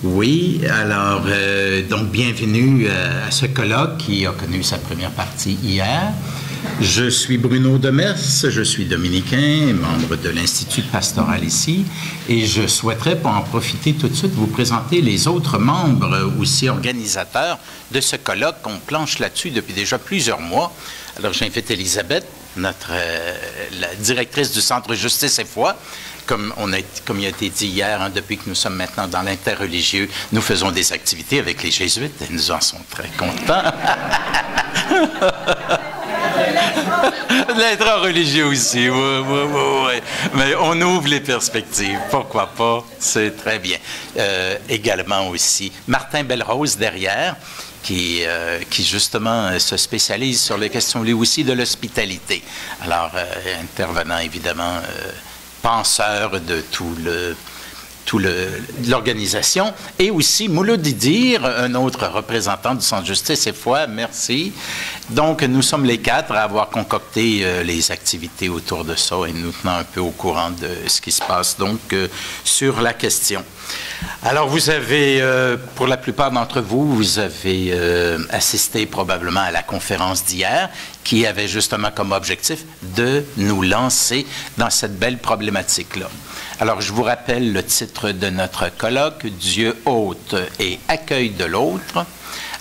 Oui, alors, donc bienvenue à ce colloque qui a connu sa première partie hier. Je suis Bruno Demers, je suis dominicain, membre de l'Institut pastoral ici, et je souhaiterais pour en profiter tout de suite vous présenter les autres membres aussi organisateurs de ce colloque. On planche là-dessus depuis déjà plusieurs mois. Alors j'invite Elisabeth, la directrice du Centre Justice et Foi. Comme il a été dit hier, depuis que nous sommes maintenant dans l'interreligieux, nous faisons des activités avec les jésuites et nous en sommes très contents. L'intra-religieux aussi, oui. Mais on ouvre les perspectives, pourquoi pas, c'est très bien. Également aussi, Martin Belrose derrière, qui justement se spécialise sur les questions, lui aussi, de l'hospitalité. Alors, intervenant évidemment... penseur de l'organisation, et aussi Mouloud Didir, un autre représentant du Centre Justice et Foi, merci. Donc, nous sommes les quatre à avoir concocté les activités autour de ça et nous tenons un peu au courant de ce qui se passe donc sur la question. Alors, vous avez, pour la plupart d'entre vous, vous avez assisté probablement à la conférence d'hier qui avait justement comme objectif de nous lancer dans cette belle problématique-là. Alors, je vous rappelle le titre de notre colloque, « Dieu hôte et accueil de l'autre »,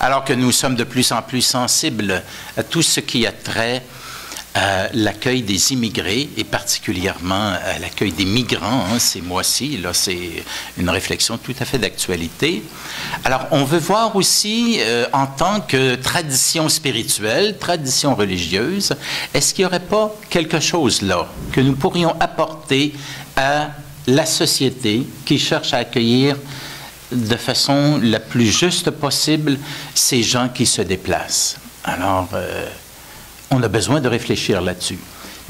alors que nous sommes de plus en plus sensibles à tout ce qui a trait à l'accueil des immigrés et particulièrement à l'accueil des migrants ces mois-ci. Là, c'est une réflexion tout à fait d'actualité. Alors, on veut voir aussi, en tant que tradition spirituelle, tradition religieuse, est-ce qu'il n'y aurait pas quelque chose là que nous pourrions apporter à la société qui cherche à accueillir de façon la plus juste possible ces gens qui se déplacent? Alors, on a besoin de réfléchir là-dessus.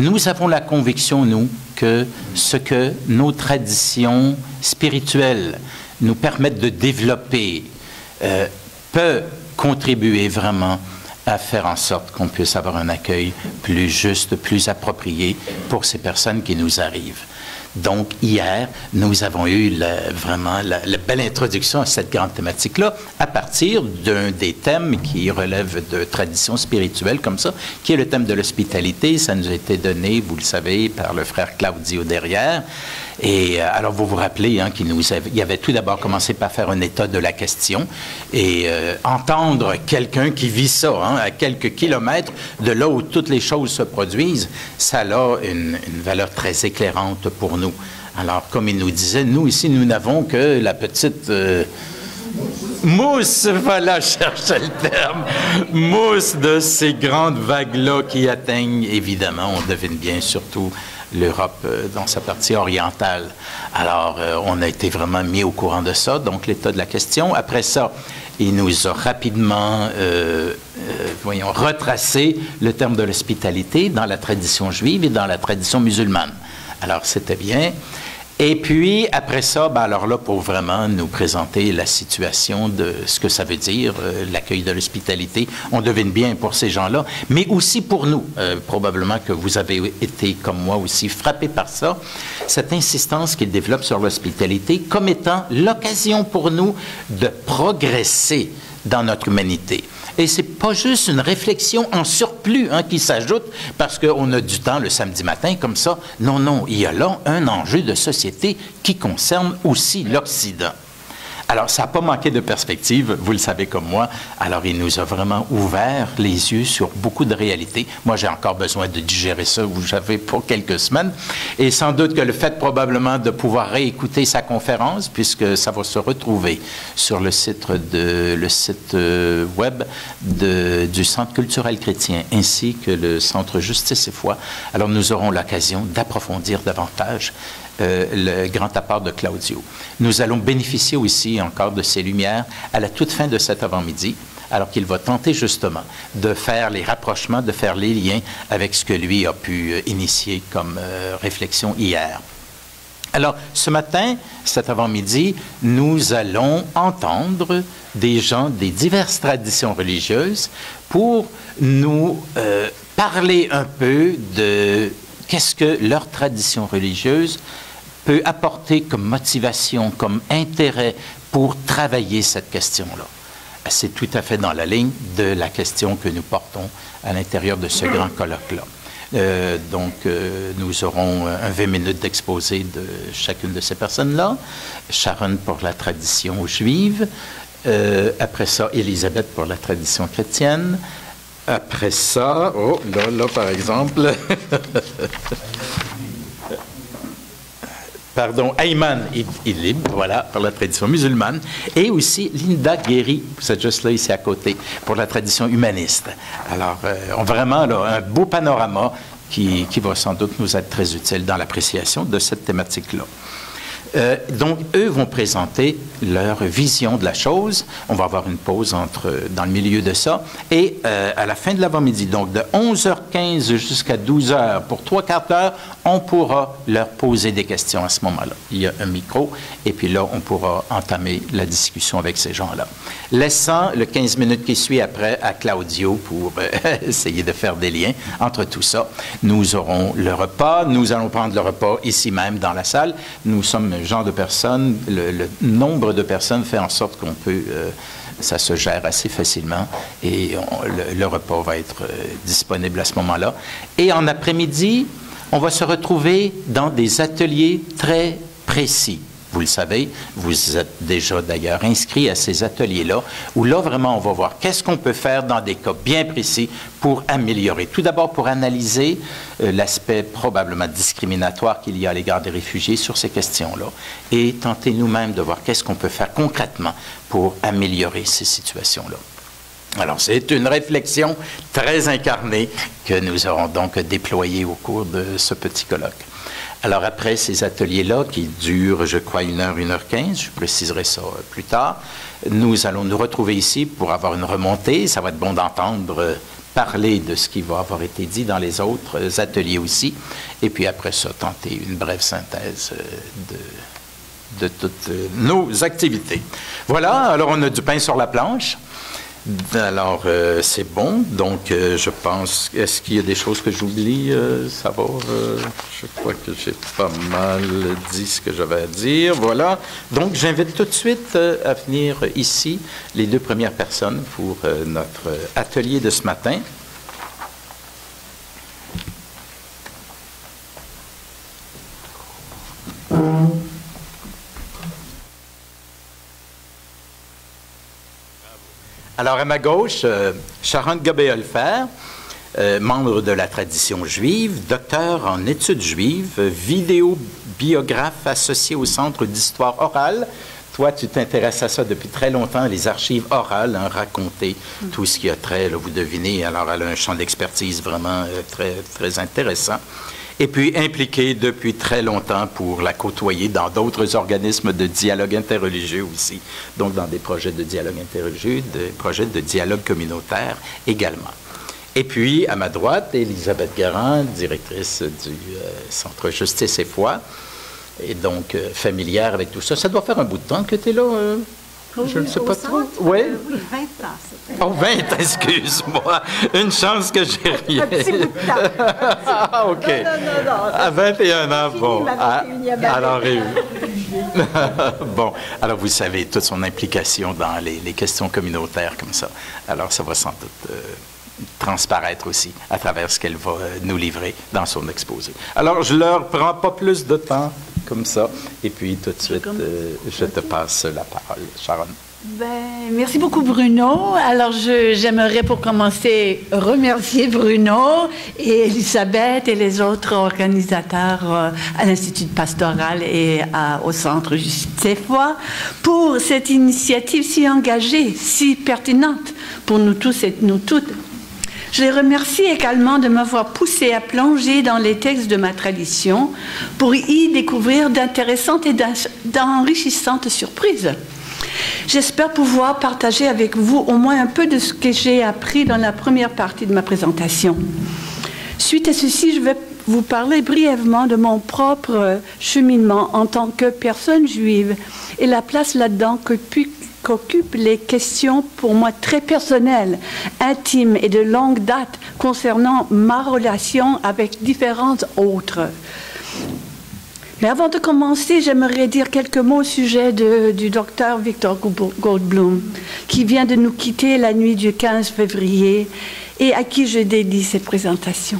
Nous avons la conviction, nous, que ce que nos traditions spirituelles nous permettent de développer peut contribuer vraiment à faire en sorte qu'on puisse avoir un accueil plus juste, plus approprié pour ces personnes qui nous arrivent. Donc, hier, nous avons eu vraiment la belle introduction à cette grande thématique-là à partir d'un des thèmes qui relève de traditions spirituelles comme ça, qui est le thème de l'hospitalité. Ça nous a été donné, vous le savez, par le frère Claudio derrière. Et alors, vous vous rappelez qu'il avait tout d'abord commencé par faire un état de la question et entendre quelqu'un qui vit ça à quelques kilomètres de là où toutes les choses se produisent, ça a une valeur très éclairante pour nous. Alors, comme il nous disait, nous ici, nous n'avons que la petite... mousse, voilà, je cherchais le terme, mousse de ces grandes vagues-là qui atteignent, évidemment, on devine bien surtout l'Europe dans sa partie orientale. Alors, on a été vraiment mis au courant de ça, donc l'état de la question. Après ça, il nous a rapidement, retracé le terme de l'hospitalité dans la tradition juive et dans la tradition musulmane. Alors, c'était bien. Et puis, après ça, alors là, pour vraiment nous présenter la situation de ce que ça veut dire, l'accueil de l'hospitalité, on devine bien pour ces gens-là, mais aussi pour nous, probablement que vous avez été, comme moi aussi, frappés par ça, cette insistance qu'il développe sur l'hospitalité comme étant l'occasion pour nous de progresser dans notre humanité. Et c'est pas juste une réflexion en surplus qui s'ajoute parce qu'on a du temps le samedi matin comme ça. Non, non, il y a là un enjeu de société qui concerne aussi l'Occident. Alors, ça n'a pas manqué de perspective, vous le savez comme moi. Alors, il nous a vraiment ouvert les yeux sur beaucoup de réalités. Moi, j'ai encore besoin de digérer ça, vous savez, pour quelques semaines. Et sans doute que le fait probablement de pouvoir réécouter sa conférence, puisque ça va se retrouver sur le site web du Centre culturel chrétien, ainsi que le Centre Justice et Foi. Alors, nous aurons l'occasion d'approfondir davantage le grand apport de Claudio. Nous allons bénéficier aussi encore de ces lumières à la toute fin de cet avant-midi, alors qu'il va tenter justement de faire les rapprochements, de faire les liens avec ce que lui a pu initier comme réflexion hier. Alors, ce matin, cet avant-midi, nous allons entendre des gens des diverses traditions religieuses pour nous parler un peu de qu'est-ce que leur tradition religieuse peut apporter comme motivation, comme intérêt pour travailler cette question-là. C'est tout à fait dans la ligne de la question que nous portons à l'intérieur de ce grand colloque-là. Nous aurons 20 minutes d'exposé de chacune de ces personnes-là. Sharon pour la tradition juive. Après ça, Elisabeth pour la tradition chrétienne. Après ça, oh, là, par exemple... Pardon, Ayman Idlib, voilà, pour la tradition musulmane, et aussi Linda Guéry, vous êtes juste là, ici à côté, pour la tradition humaniste. Alors, vraiment, là, un beau panorama qui va sans doute nous être très utile dans l'appréciation de cette thématique-là. Donc, eux vont présenter leur vision de la chose. On va avoir une pause dans le milieu de ça. Et à la fin de l'avant-midi, donc de 11h15 jusqu'à 12h, pour 3/4 d'heure, on pourra leur poser des questions à ce moment-là. Il y a un micro, et puis là, on pourra entamer la discussion avec ces gens-là. Laissant le 15 minutes qui suit après à Claudio pour essayer de faire des liens entre tout ça. Nous aurons le repas. Nous allons prendre le repas ici même dans la salle. Nous sommes genre de personnes, le nombre de personnes fait en sorte qu'on peut, ça se gère assez facilement et le repas va être disponible à ce moment-là. Et en après-midi, on va se retrouver dans des ateliers très précis. Vous le savez, vous êtes déjà d'ailleurs inscrits à ces ateliers-là, où là, vraiment, on va voir qu'est-ce qu'on peut faire dans des cas bien précis pour améliorer. Tout d'abord, pour analyser l'aspect probablement discriminatoire qu'il y a à l'égard des réfugiés sur ces questions-là, et tenter nous-mêmes de voir qu'est-ce qu'on peut faire concrètement pour améliorer ces situations-là. Alors, c'est une réflexion très incarnée que nous aurons donc déployée au cours de ce petit colloque. Alors, après ces ateliers-là, qui durent, je crois, 1h, 1h15, je préciserai ça plus tard, nous allons nous retrouver ici pour avoir une remontée. Ça va être bon d'entendre parler de ce qui va avoir été dit dans les autres ateliers aussi. Et puis après ça, tenter une brève synthèse de toutes nos activités. Voilà, alors on a du pain sur la planche. Alors, c'est bon. Donc, je pense... Est-ce qu'il y a des choses que j'oublie? Ça va? Je crois que j'ai pas mal dit ce que j'avais à dire. Voilà. Donc, j'invite tout de suite à venir ici les deux premières personnes pour notre atelier de ce matin. Alors, à ma gauche, Sharon Gabéolfer, membre de la tradition juive, docteur en études juives, vidéobiographe associé au Centre d'histoire orale. Toi, tu t'intéresses à ça depuis très longtemps, les archives orales, hein, raconter tout ce qui a trait, là, vous devinez. Alors, elle a un champ d'expertise vraiment très, très intéressant. Et puis impliquée depuis très longtemps pour la côtoyer dans d'autres organismes de dialogue interreligieux aussi, donc dans des projets de dialogue interreligieux, des projets de dialogue communautaire également. Et puis, à ma droite, Elisabeth Garand, directrice du Centre Justice et Foi, et donc familière avec tout ça. Ça doit faire un bout de temps que tu es là je ne sais pas trop. Oui, 20 ans. Oh, 20, excuse-moi. Une chance que j'ai rien. Un petit bout de temps. Ah, OK. Non. À 21 ans, bon. Alors, bon, alors vous savez toute son implication dans les questions communautaires comme ça. Alors, ça va sans doute transparaître aussi à travers ce qu'elle va nous livrer dans son exposé. Alors, je ne leur prends pas plus de temps comme ça. Et puis, tout de suite, je te passe la parole. Sharon. Merci beaucoup, Bruno. Alors, j'aimerais pour commencer remercier Bruno et Elisabeth et les autres organisateurs à l'Institut pastoral et au Centre Justice et Foi pour cette initiative si engagée, si pertinente pour nous tous et nous toutes. Je les remercie également de m'avoir poussé à plonger dans les textes de ma tradition pour y découvrir d'intéressantes et d'enrichissantes surprises. J'espère pouvoir partager avec vous au moins un peu de ce que j'ai appris dans la première partie de ma présentation. Suite à ceci, je vais vous parler brièvement de mon propre cheminement en tant que personne juive et la place là-dedans qu'occupent les questions pour moi très personnelles, intimes et de longue date concernant ma relation avec différentes autres. Mais avant de commencer, j'aimerais dire quelques mots au sujet du docteur Victor Goldblum, qui vient de nous quitter la nuit du 15 février et à qui je dédie cette présentation.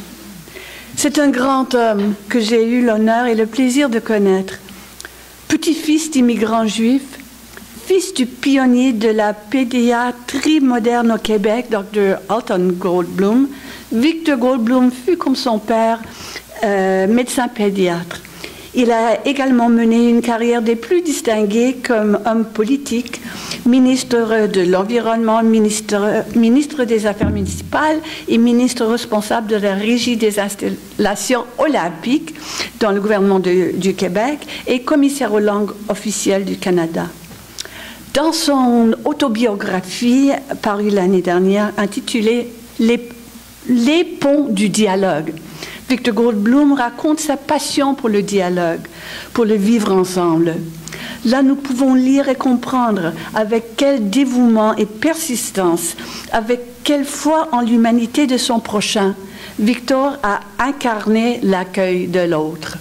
C'est un grand homme que j'ai eu l'honneur et le plaisir de connaître. Petit-fils d'immigrants juifs, fils du pionnier de la pédiatrie moderne au Québec, Dr. Alton Goldblum, Victor Goldblum fut, comme son père, médecin pédiatre. Il a également mené une carrière des plus distinguées comme homme politique, ministre de l'Environnement, ministre des Affaires municipales et ministre responsable de la régie des installations olympiques dans le gouvernement du Québec et commissaire aux langues officielles du Canada. Dans son autobiographie parue l'année dernière intitulée « Les ponts du dialogue », Victor Goldblum raconte sa passion pour le dialogue, pour le vivre ensemble. Là, nous pouvons lire et comprendre avec quel dévouement et persistance, avec quelle foi en l'humanité de son prochain, Victor a incarné l'accueil de l'autre.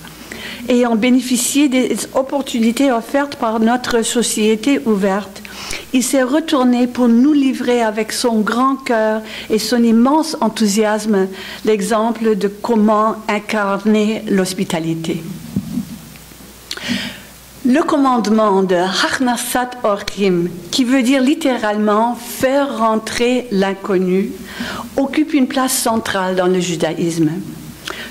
Ayant bénéficié des opportunités offertes par notre société ouverte, il s'est retourné pour nous livrer avec son grand cœur et son immense enthousiasme l'exemple de comment incarner l'hospitalité. Le commandement de Hachnasat Orchim, qui veut dire littéralement « faire rentrer l'inconnu », occupe une place centrale dans le judaïsme.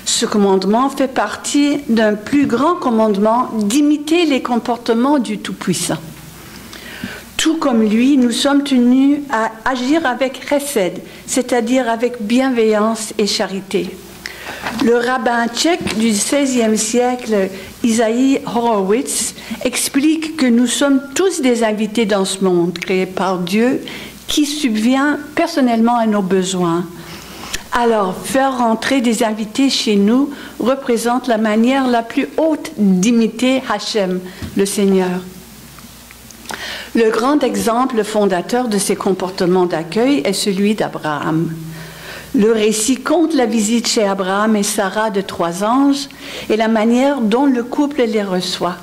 Ce commandement fait partie d'un plus grand commandement d'imiter les comportements du Tout-Puissant. Tout comme lui, nous sommes tenus à agir avec chesed, c'est-à-dire avec bienveillance et charité. Le rabbin tchèque du XVIe siècle, Isaïe Horowitz, explique que nous sommes tous des invités dans ce monde créé par Dieu qui subvient personnellement à nos besoins. Alors, faire rentrer des invités chez nous représente la manière la plus haute d'imiter Hachem, le Seigneur. Le grand exemple fondateur de ces comportements d'accueil est celui d'Abraham. Le récit compte la visite chez Abraham et Sarah de 3 anges et la manière dont le couple les reçoit.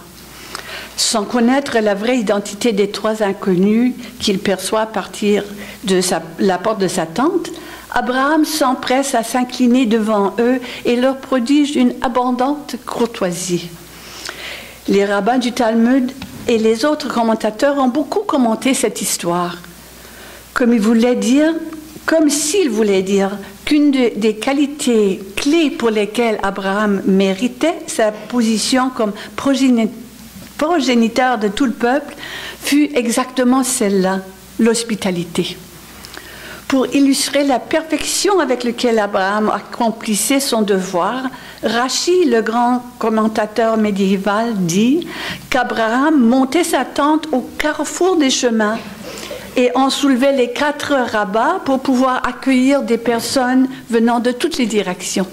Sans connaître la vraie identité des 3 inconnus qu'il perçoit à partir de la porte de sa tente, Abraham s'empresse à s'incliner devant eux et leur prodige une abondante courtoisie. Les rabbins du Talmud et les autres commentateurs ont beaucoup commenté cette histoire, comme s'il voulait dire qu'une des qualités clés pour lesquelles Abraham méritait sa position comme progéniteur de tout le peuple fut exactement celle-là, l'hospitalité. Pour illustrer la perfection avec laquelle Abraham accomplissait son devoir, Rachi, le grand commentateur médiéval, dit qu'Abraham montait sa tente au carrefour des chemins et en soulevait les 4 rabats pour pouvoir accueillir des personnes venant de toutes les directions.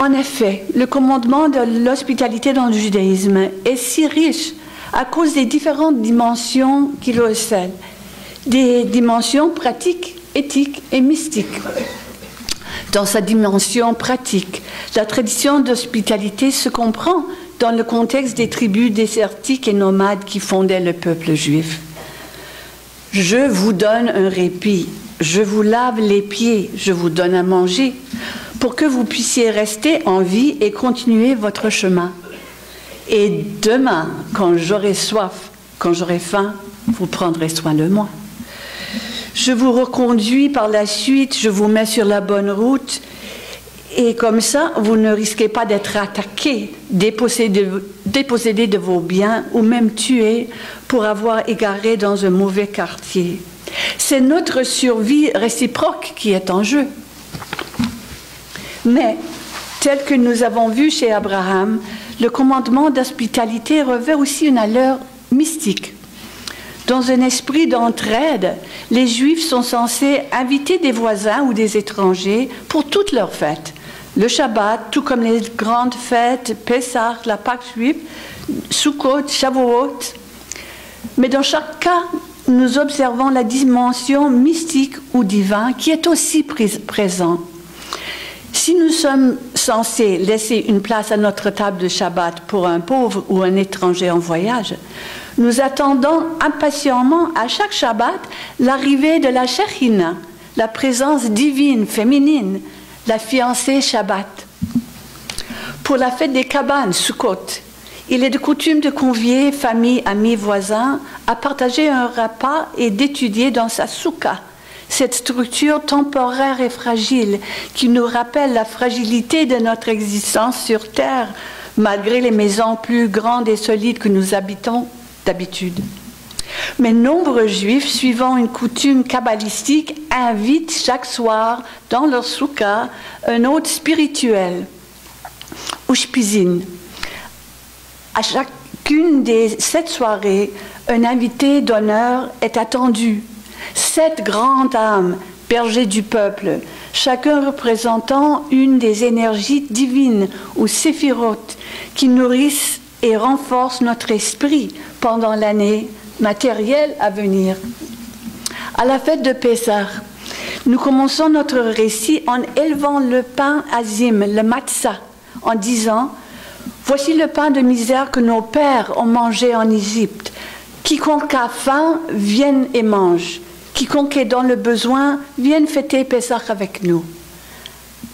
En effet, le commandement de l'hospitalité dans le judaïsme est si riche à cause des différentes dimensions qu'il recèle. Des dimensions pratiques, éthiques et mystiques. Dans sa dimension pratique, la tradition d'hospitalité se comprend dans le contexte des tribus désertiques et nomades qui fondaient le peuple juif. Je vous donne un répit, je vous lave les pieds, je vous donne à manger, pour que vous puissiez rester en vie et continuer votre chemin. Et demain, quand j'aurai soif, quand j'aurai faim, vous prendrez soin de moi. Je vous reconduis par la suite, je vous mets sur la bonne route et comme ça, vous ne risquez pas d'être attaqué, dépossédé de vos biens ou même tué pour avoir égaré dans un mauvais quartier. C'est notre survie réciproque qui est en jeu. Mais, tel que nous avons vu chez Abraham, le commandement d'hospitalité revêt aussi une allure mystique. Dans un esprit d'entraide, les Juifs sont censés inviter des voisins ou des étrangers pour toutes leurs fêtes. Le Shabbat, tout comme les grandes fêtes, Pessah, la Pâque juive, Sukkot, Shavuot. Mais dans chaque cas, nous observons la dimension mystique ou divine qui est aussi présente. Si nous sommes censé laisser une place à notre table de Shabbat pour un pauvre ou un étranger en voyage, nous attendons impatiemment à chaque Shabbat l'arrivée de la Shekhinah, la présence divine, féminine, la fiancée Shabbat. Pour la fête des cabanes, Sukkot, il est de coutume de convier famille, amis, voisins à partager un repas et d'étudier dans sa soukha, cette structure temporaire et fragile qui nous rappelle la fragilité de notre existence sur Terre, malgré les maisons plus grandes et solides que nous habitons d'habitude. Mais nombreux juifs, suivant une coutume kabbalistique, invitent chaque soir dans leur soukha un hôte spirituel, Ushpizin. À chacune des 7 soirées, un invité d'honneur est attendu. 7 grandes âmes, bergers du peuple, chacun représentant une des énergies divines ou séphirotes qui nourrissent et renforcent notre esprit pendant l'année matérielle à venir. À la fête de Pessah, nous commençons notre récit en élevant le pain azim, le matzah, en disant « Voici le pain de misère que nos pères ont mangé en Égypte. Quiconque a faim, vienne et mange. Quiconque est dans le besoin, vienne fêter Pessah avec nous. »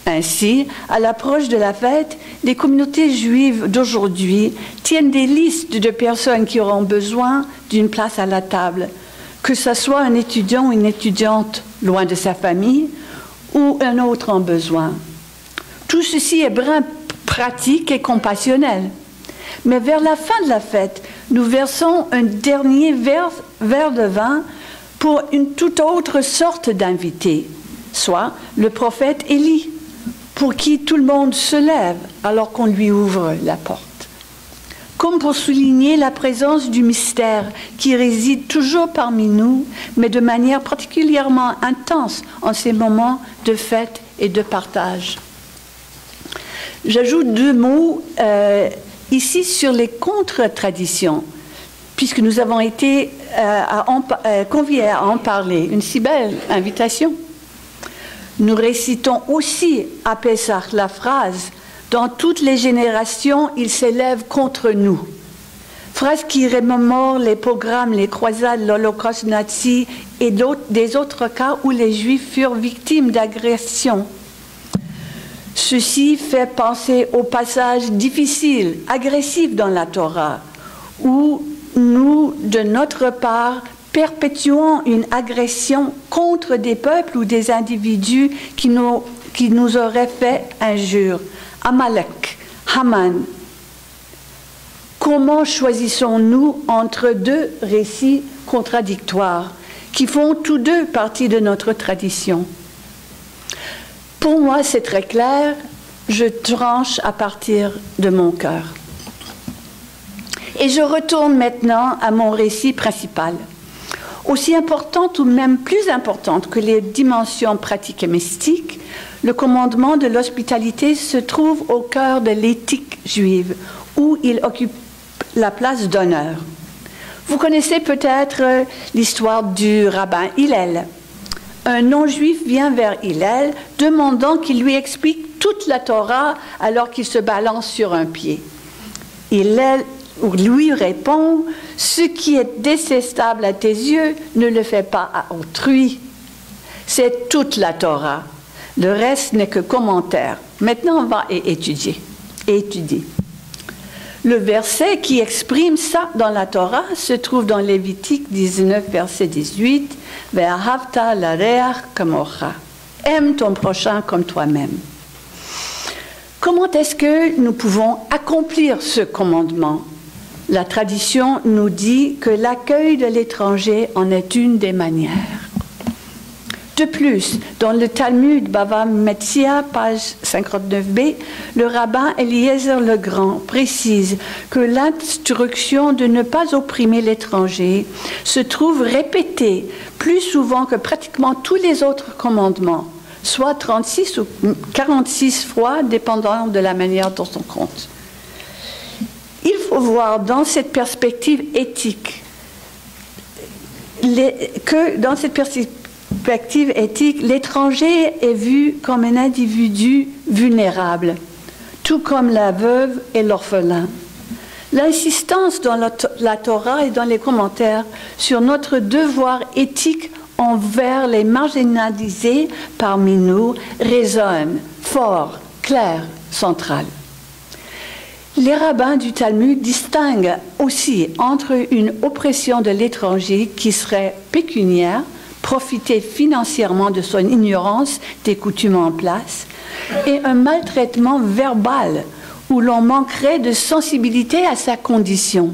Ainsi, à l'approche de la fête, les communautés juives d'aujourd'hui tiennent des listes de personnes qui auront besoin d'une place à la table, que ce soit un étudiant ou une étudiante loin de sa famille ou un autre en besoin. Tout ceci est brin pratique et compassionnel. Mais vers la fin de la fête, nous versons un dernier verre de vin pour une toute autre sorte d'invité, soit le prophète Élie, pour qui tout le monde se lève alors qu'on lui ouvre la porte. Comme pour souligner la présence du mystère qui réside toujours parmi nous, mais de manière particulièrement intense en ces moments de fête et de partage. J'ajoute 2 mots ici sur les contre-traditions, puisque nous avons été conviés à en parler. Une si belle invitation. Nous récitons aussi à Pessah la phrase « Dans toutes les générations, il s'élève contre nous ». Phrase qui remémore les pogroms, les croisades, l'Holocauste nazi et des autres cas où les Juifs furent victimes d'agressions. Ceci fait penser au passage difficile, agressif dans la Torah, où nous, de notre part, perpétuons une agression contre des peuples ou des individus qui nous auraient fait injure. Amalek, Haman. Comment choisissons-nous entre 2 récits contradictoires qui font tous 2 partie de notre tradition? Pour moi, c'est très clair, je tranche à partir de mon cœur. Et je retourne maintenant à mon récit principal. Aussi importante ou même plus importante que les dimensions pratiques et mystiques, le commandement de l'hospitalité se trouve au cœur de l'éthique juive, où il occupe la place d'honneur. Vous connaissez peut-être l'histoire du rabbin Hillel. Un non-juif vient vers Hillel demandant qu'il lui explique toute la Torah alors qu'il se balance sur un pied. Hillel lui répond « Ce qui est détestable à tes yeux, ne le fais pas à autrui. C'est toute la Torah. Le reste n'est que commentaire. Maintenant, on va étudier. Le verset qui exprime ça dans la Torah se trouve dans Lévitique 19, verset 18. « Ve'ahavta lareach kamocha » « Aime ton prochain comme toi-même. » Comment est-ce que nous pouvons accomplir ce commandement? La tradition nous dit que l'accueil de l'étranger en est une des manières. De plus, dans le Talmud Bava Metzia, page 59b, le rabbin Eliezer le Grand précise que l'instruction de ne pas opprimer l'étranger se trouve répétée plus souvent que pratiquement tous les autres commandements, soit 36 ou 46 fois, dépendant de la manière dont on compte. Il faut voir dans cette perspective éthique l'étranger est vu comme un individu vulnérable, tout comme la veuve et l'orphelin. L'insistance dans la Torah et dans les commentaires sur notre devoir éthique envers les marginalisés parmi nous résonne fort, clair, central. Les rabbins du Talmud distinguent aussi entre une oppression de l'étranger qui serait pécuniaire, profiter financièrement de son ignorance des coutumes en place, et un maltraitement verbal où l'on manquerait de sensibilité à sa condition.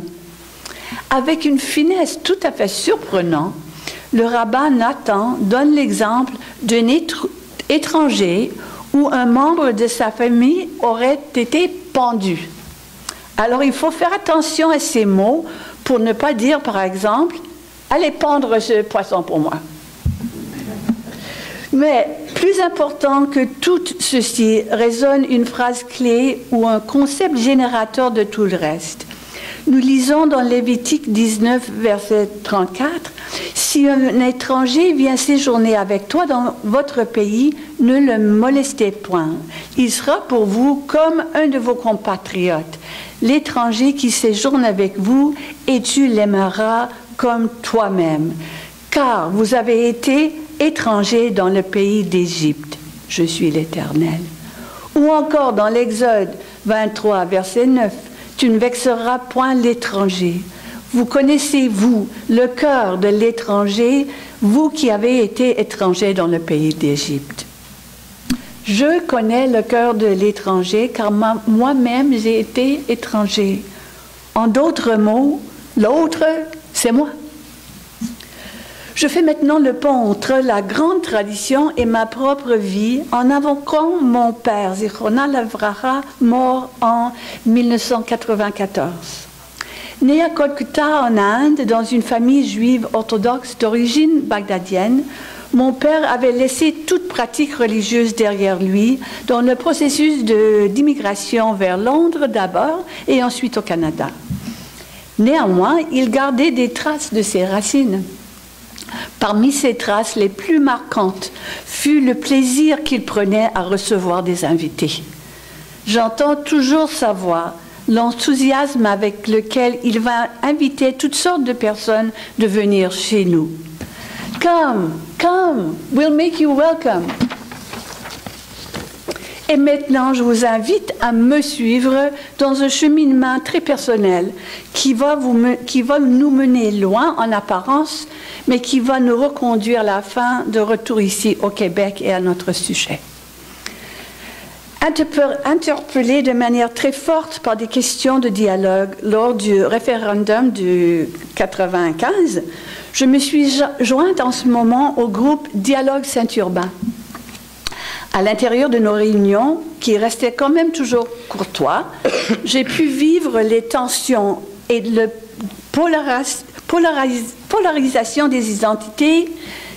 Avec une finesse tout à fait surprenante, le rabbin Nathan donne l'exemple d'un étranger où un membre de sa famille aurait été pendu. Alors il faut faire attention à ces mots pour ne pas dire, par exemple, « Allez pendre ce poisson pour moi ». Mais plus important que tout ceci résonne une phrase clé ou un concept générateur de tout le reste. Nous lisons dans Lévitique 19, verset 34, « Si un étranger vient séjourner avec toi dans votre pays, ne le molestez point. Il sera pour vous comme un de vos compatriotes, l'étranger qui séjourne avec vous, et tu l'aimeras comme toi-même. Car vous avez été étrangers dans le pays d'Égypte. Je suis l'Éternel. » Ou encore dans l'Exode 23, verset 9, « Tu ne vexeras point l'étranger. Vous connaissez, vous, le cœur de l'étranger, vous qui avez été étrangers dans le pays d'Égypte. » Je connais le cœur de l'étranger car moi-même j'ai été étranger. En d'autres mots, l'autre, c'est moi. Je fais maintenant le pont entre la grande tradition et ma propre vie en invoquant mon père, Zichrono Livracha, mort en 1994. Né à Calcutta, en Inde, dans une famille juive orthodoxe d'origine bagdadienne, mon père avait laissé toute pratique religieuse derrière lui dans le processus d'immigration vers Londres d'abord et ensuite au Canada. Néanmoins, il gardait des traces de ses racines. Parmi ces traces les plus marquantes fut le plaisir qu'il prenait à recevoir des invités. J'entends toujours sa voix, l'enthousiasme avec lequel il va inviter toutes sortes de personnes de venir chez nous. « Come, come, we'll make you welcome ». Et maintenant, je vous invite à me suivre dans un cheminement très personnel qui va nous mener loin en apparence, mais qui va nous reconduire à la fin de retour ici au Québec et à notre sujet. Interpellé de manière très forte par des questions de dialogue lors du référendum du 95, je me suis jointe en ce moment au groupe Dialogue Saint-Urbain. À l'intérieur de nos réunions, qui restaient quand même toujours courtois, j'ai pu vivre les tensions et la polarisation des identités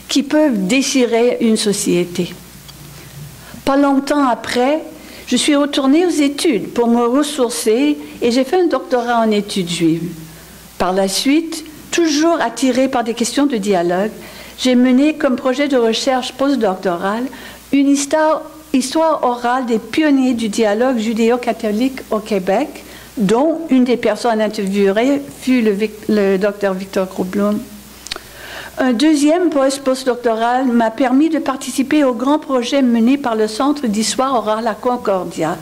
qui peuvent déchirer une société. Pas longtemps après, je suis retournée aux études pour me ressourcer et j'ai fait un doctorat en études juives. Par la suite, toujours attirée par des questions de dialogue, j'ai mené comme projet de recherche postdoctorale une histoire orale des pionniers du dialogue judéo-catholique au Québec, dont une des personnes interviewées fut le docteur Victor Krublum. Un deuxième postdoctoral m'a permis de participer au grand projet mené par le Centre d'histoire orale à Concordia,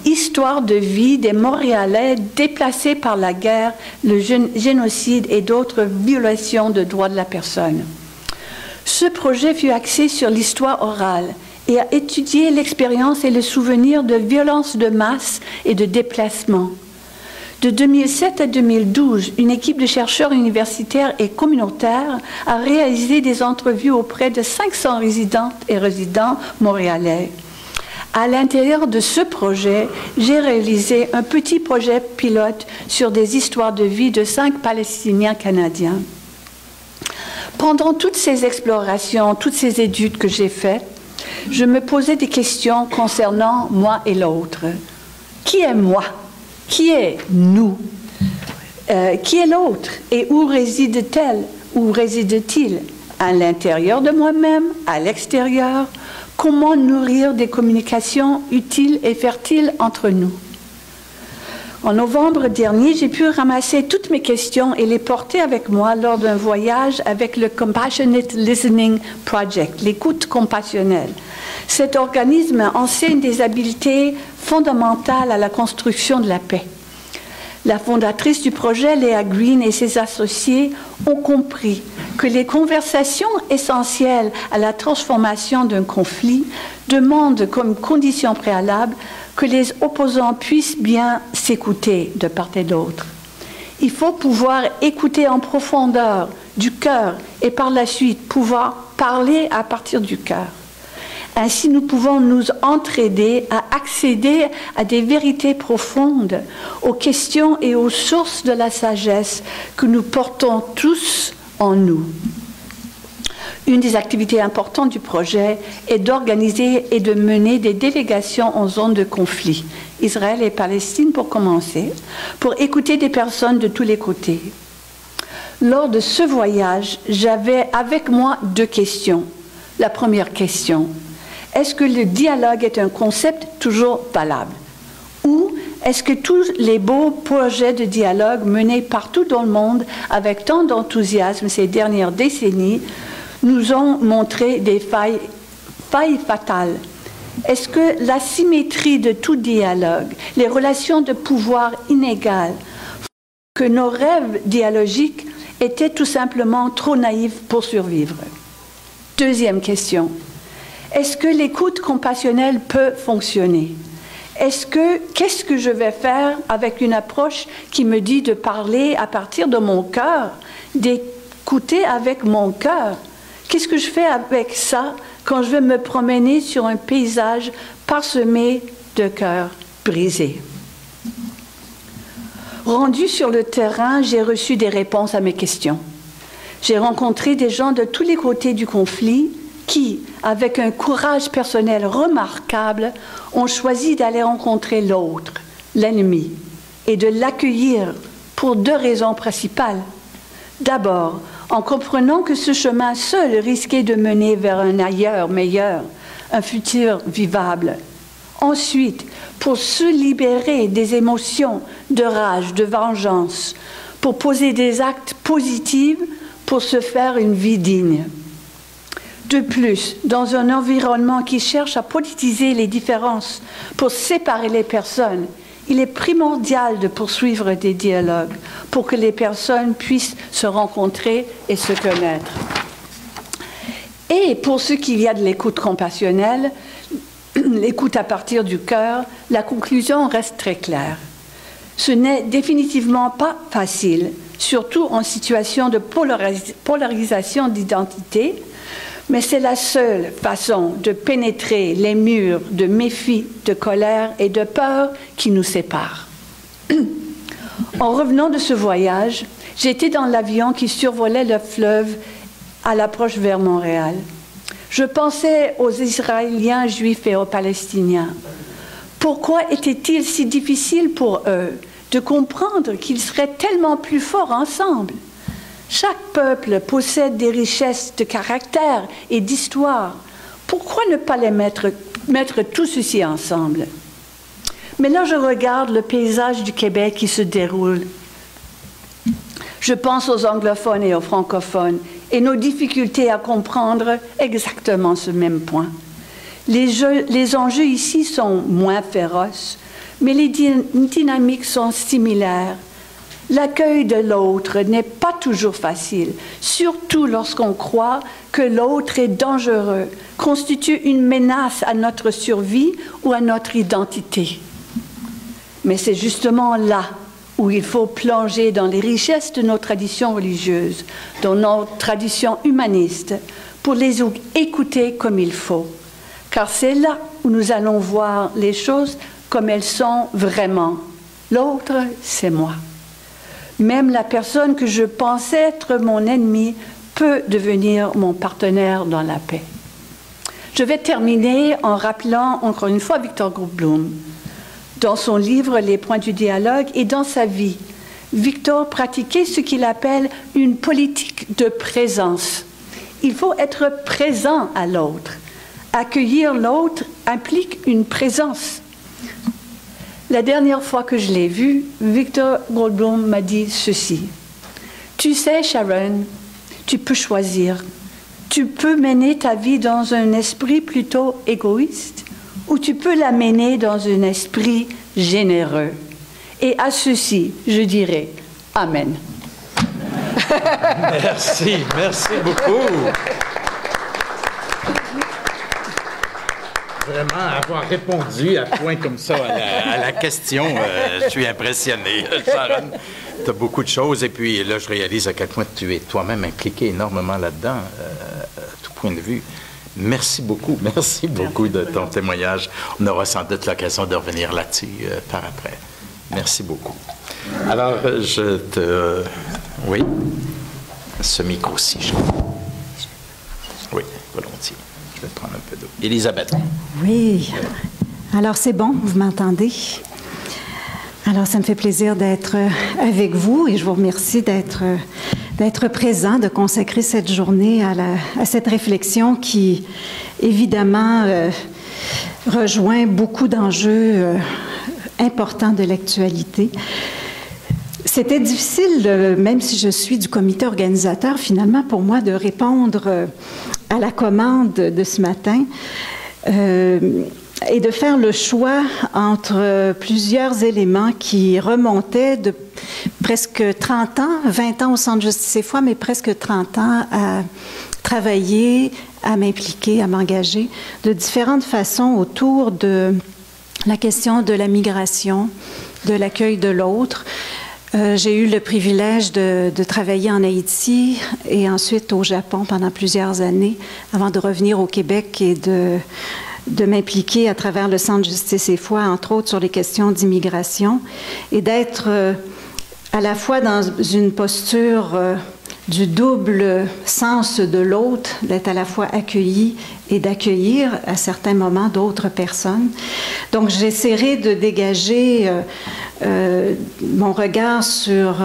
histoire de vie des Montréalais déplacés par la guerre, le génocide et d'autres violations de droits de la personne. Ce projet fut axé sur l'histoire orale et a étudié l'expérience et le souvenir de violences de masse et de déplacement. De 2007 à 2012, une équipe de chercheurs universitaires et communautaires a réalisé des entrevues auprès de 500 résidentes et résidents montréalais. À l'intérieur de ce projet, j'ai réalisé un petit projet pilote sur des histoires de vie de 5 Palestiniens canadiens. Pendant toutes ces explorations, toutes ces études que j'ai faites, je me posais des questions concernant moi et l'autre. Qui est moi? Qui est nous? Qui est l'autre? Et où réside-t-elle? Où réside-t-il? À l'intérieur de moi-même? À l'extérieur? Comment nourrir des communications utiles et fertiles entre nous? En novembre dernier, j'ai pu ramasser toutes mes questions et les porter avec moi lors d'un voyage avec le Compassionate Listening Project, l'écoute compassionnelle. Cet organisme enseigne des habiletés fondamentales à la construction de la paix. La fondatrice du projet, Léa Green, et ses associés ont compris que les conversations essentielles à la transformation d'un conflit demandent comme condition préalable que les opposants puissent bien s'écouter de part et d'autre. Il faut pouvoir écouter en profondeur, du cœur, et par la suite pouvoir parler à partir du cœur. Ainsi, nous pouvons nous entraider à accéder à des vérités profondes, aux questions et aux sources de la sagesse que nous portons tous en nous. Une des activités importantes du projet est d'organiser et de mener des délégations en zone de conflit, Israël et Palestine pour commencer, pour écouter des personnes de tous les côtés. Lors de ce voyage, j'avais avec moi 2 questions. La première question: est-ce que le dialogue est un concept toujours valable? Ou est-ce que tous les beaux projets de dialogue menés partout dans le monde avec tant d'enthousiasme ces dernières décennies nous ont montré des failles fatales? Est-ce que la symétrie de tout dialogue, les relations de pouvoir inégales, que nos rêves dialogiques étaient tout simplement trop naïfs pour survivre? Deuxième question: est-ce que l'écoute compassionnelle peut fonctionner? Qu'est-ce que je vais faire avec une approche qui me dit de parler à partir de mon cœur, d'écouter avec mon cœur? Qu'est-ce que je fais avec ça quand je vais me promener sur un paysage parsemé de cœurs brisés? Rendu sur le terrain, j'ai reçu des réponses à mes questions. J'ai rencontré des gens de tous les côtés du conflit qui, avec un courage personnel remarquable, ont choisi d'aller rencontrer l'autre, l'ennemi, et de l'accueillir pour 2 raisons principales. D'abord, en comprenant que ce chemin seul risquait de mener vers un ailleurs meilleur, un futur vivable. Ensuite, pour se libérer des émotions de rage, de vengeance, pour poser des actes positifs, pour se faire une vie digne. De plus, dans un environnement qui cherche à politiser les différences pour séparer les personnes, il est primordial de poursuivre des dialogues pour que les personnes puissent se rencontrer et se connaître. Et pour ce qu'il y a de l'écoute compassionnelle, l'écoute à partir du cœur, la conclusion reste très claire. Ce n'est définitivement pas facile, surtout en situation de polarisation d'identité, mais c'est la seule façon de pénétrer les murs de méfie, de colère et de peur qui nous séparent. En revenant de ce voyage, j'étais dans l'avion qui survolait le fleuve à l'approche vers Montréal. Je pensais aux Israéliens juifs et aux Palestiniens. Pourquoi était-il si difficile pour eux de comprendre qu'ils seraient tellement plus forts ensemble? Chaque peuple possède des richesses de caractère et d'histoire. Pourquoi ne pas les mettre tout ceci ensemble? Mais là, je regarde le paysage du Québec qui se déroule. Je pense aux anglophones et aux francophones et nos difficultés à comprendre exactement ce même point. Les enjeux ici sont moins féroces, mais les dynamiques sont similaires. L'accueil de l'autre n'est pas toujours facile, surtout lorsqu'on croit que l'autre est dangereux, constitue une menace à notre survie ou à notre identité. Mais c'est justement là où il faut plonger dans les richesses de nos traditions religieuses, dans nos traditions humanistes, pour les écouter comme il faut. Car c'est là où nous allons voir les choses comme elles sont vraiment. L'autre, c'est moi. Même la personne que je pensais être mon ennemi peut devenir mon partenaire dans la paix. Je vais terminer en rappelant encore une fois Victor Grootblum. Dans son livre « Les points du dialogue » et dans sa vie, Victor pratiquait ce qu'il appelle une politique de présence. Il faut être présent à l'autre, accueillir l'autre implique une présence. La dernière fois que je l'ai vu, Victor Goldblum m'a dit ceci. « Tu sais, Sharon, tu peux choisir. Tu peux mener ta vie dans un esprit plutôt égoïste ou tu peux la mener dans un esprit généreux. Et à ceci, je dirais Amen. » Merci, merci beaucoup. Vraiment, avoir répondu à point comme ça à la question, je suis impressionné. Sharon, tu as beaucoup de choses et puis là, je réalise à quel point tu es toi-même impliqué énormément là-dedans, à tout point de vue. Merci beaucoup de ton témoignage. On aura sans doute l'occasion de revenir là-dessus par après. Merci beaucoup. Alors, je te... Oui, ce micro-ci, oui, volontiers. Je vais prendre un peu d'eau. Elisabeth. Oui. Alors, c'est bon, vous m'entendez? Alors, ça me fait plaisir d'être avec vous et je vous remercie d'être présent, de consacrer cette journée à cette réflexion qui, évidemment, rejoint beaucoup d'enjeux importants de l'actualité. C'était difficile, même si je suis du comité organisateur, finalement, pour moi, de répondre à la commande de ce matin et de faire le choix entre plusieurs éléments qui remontaient de presque 30 ans, 20 ans au Centre Justice et Foi, mais presque 30 ans à travailler, à m'impliquer, à m'engager de différentes façons autour de la question de la migration, de l'accueil de l'autre. J'ai eu le privilège de travailler en Haïti et ensuite au Japon pendant plusieurs années avant de revenir au Québec et de m'impliquer à travers le Centre Justice et Foi, entre autres sur les questions d'immigration, et d'être à la fois dans une posture du double sens de l'autre, d'être à la fois accueilli et d'accueillir à certains moments d'autres personnes. Donc j'essaierai de dégager mon regard sur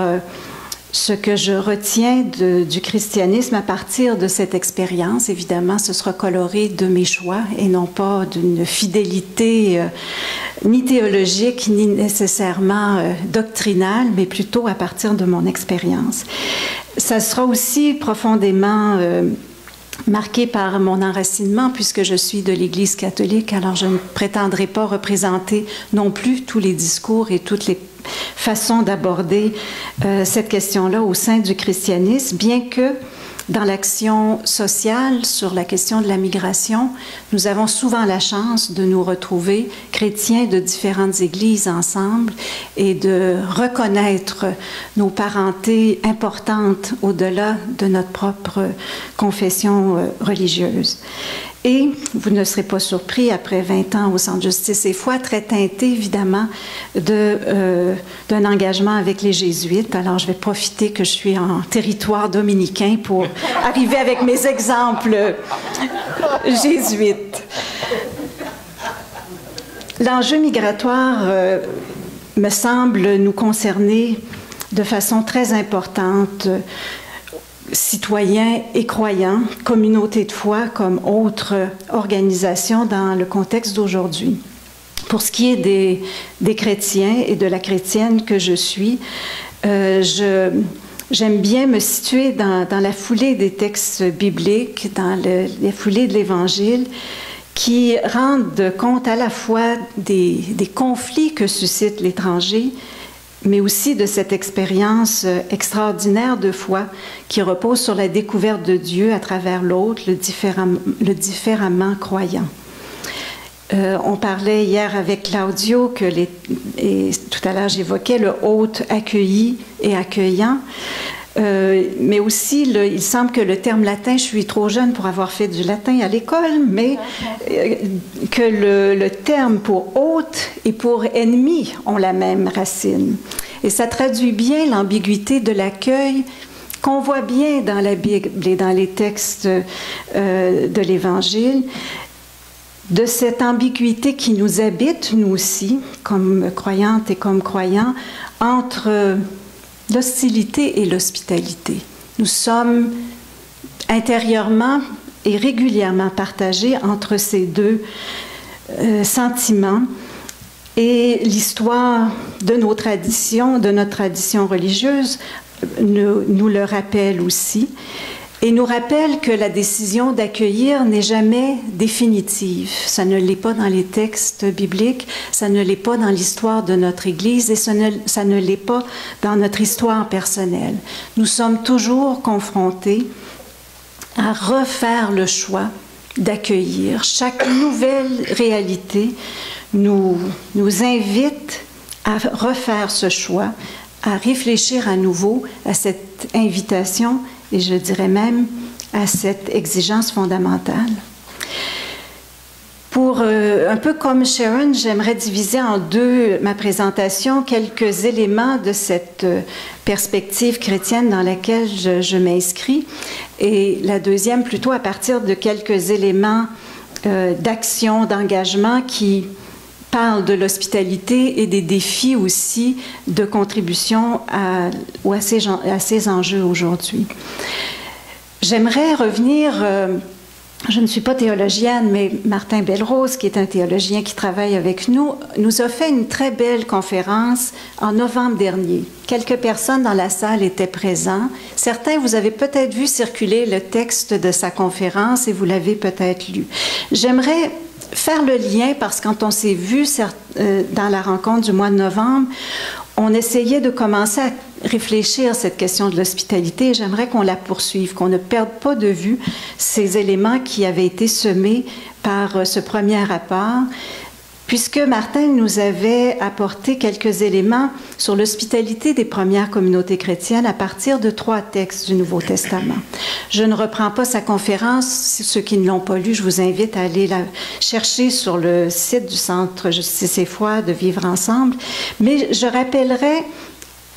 ce que je retiens du christianisme à partir de cette expérience. Évidemment, ce sera coloré de mes choix et non pas d'une fidélité ni théologique, ni nécessairement doctrinale, mais plutôt à partir de mon expérience. Ça sera aussi profondément marqué par mon enracinement, puisque je suis de l'Église catholique, alors je ne prétendrai pas représenter non plus tous les discours et toutes les façons d'aborder cette question-là au sein du christianisme, bien que dans l'action sociale sur la question de la migration, nous avons souvent la chance de nous retrouver, chrétiens de différentes églises ensemble, et de reconnaître nos parentés importantes au-delà de notre propre confession religieuse. Et vous ne serez pas surpris, après 20 ans au Centre Justice et Foi, très teinté évidemment d'un engagement avec les Jésuites. Alors je vais profiter que je suis en territoire dominicain pour arriver avec mes exemples jésuites. L'enjeu migratoire me semble nous concerner de façon très importante, citoyens et croyants, communautés de foi comme autres organisations dans le contexte d'aujourd'hui. Pour ce qui est des chrétiens et de la chrétienne que je suis, j'aime bien me situer dans la foulée des textes bibliques, dans la foulée de l'Évangile, qui rendent compte à la fois des conflits que suscite l'étranger, mais aussi de cette expérience extraordinaire de foi qui repose sur la découverte de Dieu à travers l'autre, le différemment croyant. On parlait hier avec Claudio et tout à l'heure j'évoquais le hôte accueilli et accueillant, mais aussi il semble que le terme latin, je suis trop jeune pour avoir fait du latin à l'école, mais que le terme pour hôte et pour ennemi ont la même racine. Et ça traduit bien l'ambiguïté de l'accueil qu'on voit bien dans la Bible et dans les textes de l'Évangile, de cette ambiguïté qui nous habite, nous aussi, comme croyantes et comme croyants, entre l'hostilité et l'hospitalité. Nous sommes intérieurement est régulièrement partagée entre ces deux sentiments. Et l'histoire de notre tradition religieuse, nous le rappelle aussi, et nous rappelle que la décision d'accueillir n'est jamais définitive. Ça ne l'est pas dans les textes bibliques, ça ne l'est pas dans l'histoire de notre Église et ça ne l'est pas dans notre histoire personnelle. Nous sommes toujours confrontés à refaire le choix d'accueillir. Chaque nouvelle réalité nous invite à refaire ce choix, à réfléchir à nouveau à cette invitation et je dirais même à cette exigence fondamentale. Pour un peu comme Sharon, j'aimerais diviser en deux ma présentation, quelques éléments de cette perspective chrétienne dans laquelle je m'inscris, et la deuxième plutôt à partir de quelques éléments d'action, d'engagement qui parlent de l'hospitalité et des défis aussi de contribution à ces enjeux aujourd'hui. J'aimerais revenir... je ne suis pas théologienne, mais Martin Belle-Rose, qui est un théologien qui travaille avec nous, nous a fait une très belle conférence en novembre dernier. Quelques personnes dans la salle étaient présentes. Certains, vous avez peut-être vu circuler le texte de sa conférence et vous l'avez peut-être lu. J'aimerais faire le lien parce que quand on s'est vu dans la rencontre du mois de novembre, on essayait de commencer à réfléchir à cette question de l'hospitalité et j'aimerais qu'on la poursuive, qu'on ne perde pas de vue ces éléments qui avaient été semés par ce premier rapport, puisque Martin nous avait apporté quelques éléments sur l'hospitalité des premières communautés chrétiennes à partir de 3 textes du Nouveau Testament. Je ne reprends pas sa conférence. Ceux qui ne l'ont pas lu, je vous invite à aller la chercher sur le site du Centre Justice et Foi de Vivre Ensemble. Mais je rappellerai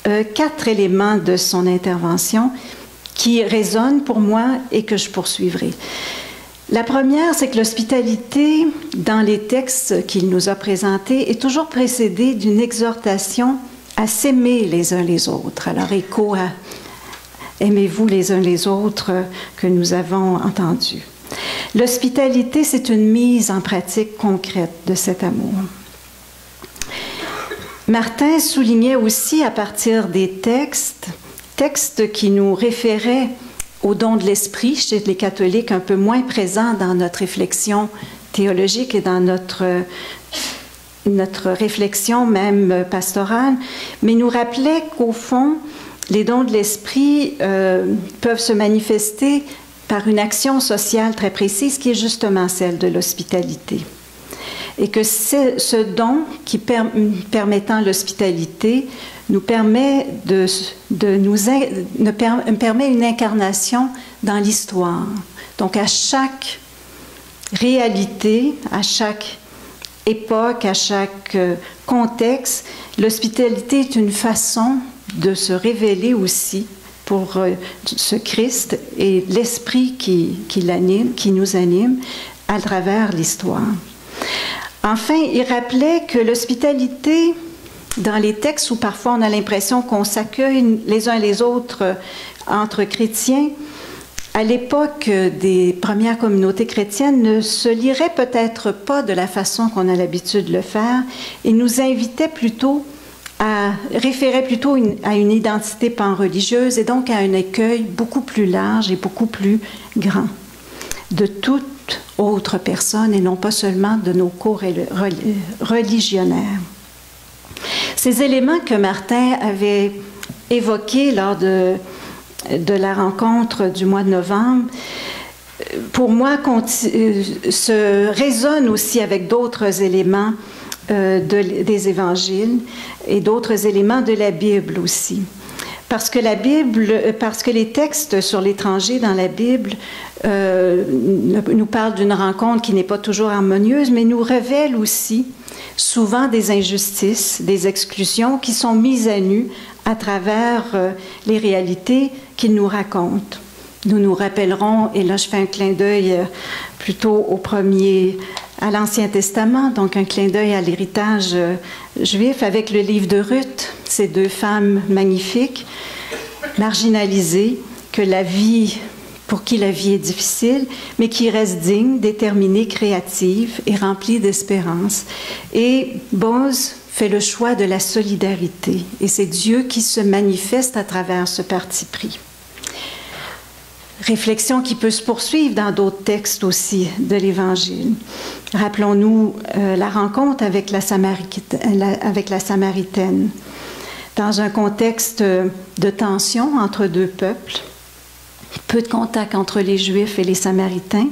4 éléments de son intervention qui résonnent pour moi et que je poursuivrai. La première, c'est que l'hospitalité, dans les textes qu'il nous a présentés, est toujours précédée d'une exhortation à s'aimer les uns les autres. Alors, écho à « aimez-vous les uns les autres » que nous avons entendu. L'hospitalité, c'est une mise en pratique concrète de cet amour. Martin soulignait aussi à partir des textes qui nous référaient au don de l'esprit chez les catholiques, un peu moins présent dans notre réflexion théologique et dans notre réflexion même pastorale, mais nous rappelait qu'au fond, les dons de l'esprit peuvent se manifester par une action sociale très précise qui est justement celle de l'hospitalité. Et que ce don qui permettant l'hospitalité nous permet permet une incarnation dans l'histoire. Donc à chaque réalité, à chaque époque, à chaque contexte, l'hospitalité est une façon de se révéler aussi pour ce Christ et l'esprit qui nous anime à travers l'histoire. Enfin, il rappelait que l'hospitalité, dans les textes où parfois on a l'impression qu'on s'accueille les uns les autres entre chrétiens, à l'époque des premières communautés chrétiennes, ne se lirait peut-être pas de la façon qu'on a l'habitude de le faire et nous invitait plutôt référait plutôt à une identité pan-religieuse et donc à un accueil beaucoup plus large et beaucoup plus grand de toute autre personne et non pas seulement de nos co-religionnaires. Ces éléments que Martin avait évoqués lors de la rencontre du mois de novembre, pour moi, se résonnent aussi avec d'autres éléments des évangiles et d'autres éléments de la Bible aussi. Parce que les textes sur l'étranger dans la Bible nous parlent d'une rencontre qui n'est pas toujours harmonieuse, mais nous révèlent aussi souvent des injustices, des exclusions qui sont mises à nu à travers les réalités qu'ils nous racontent. Nous nous rappellerons, et là je fais un clin d'œil plutôt à l'Ancien Testament, donc un clin d'œil à l'héritage juif avec le livre de Ruth, ces 2 femmes magnifiques, marginalisées, que la vie pour qui la vie est difficile, mais qui reste digne, déterminée, créative et remplie d'espérance. Et Boaz fait le choix de la solidarité, et c'est Dieu qui se manifeste à travers ce parti pris. Réflexion qui peut se poursuivre dans d'autres textes aussi de l'Évangile. Rappelons-nous la rencontre avec la Samaritaine. Dans un contexte de tension entre deux peuples, peu de contact entre les Juifs et les Samaritains,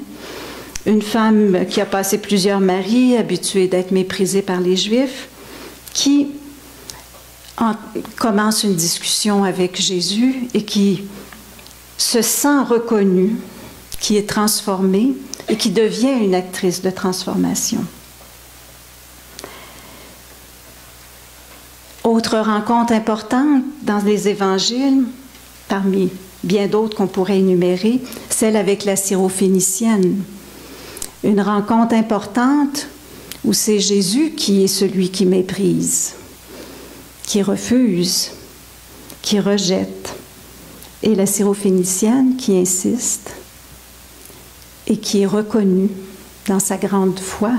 une femme qui a passé plusieurs maris, habituée d'être méprisée par les Juifs, qui commence une discussion avec Jésus et qui se sent reconnue, qui est transformée et qui devient une actrice de transformation. Autre rencontre importante dans les évangiles, parmi bien d'autres qu'on pourrait énumérer, celle avec la Syrophénicienne. Une rencontre importante où c'est Jésus qui est celui qui méprise, qui refuse, qui rejette, et la Syrophénicienne qui insiste et qui est reconnue dans sa grande foi,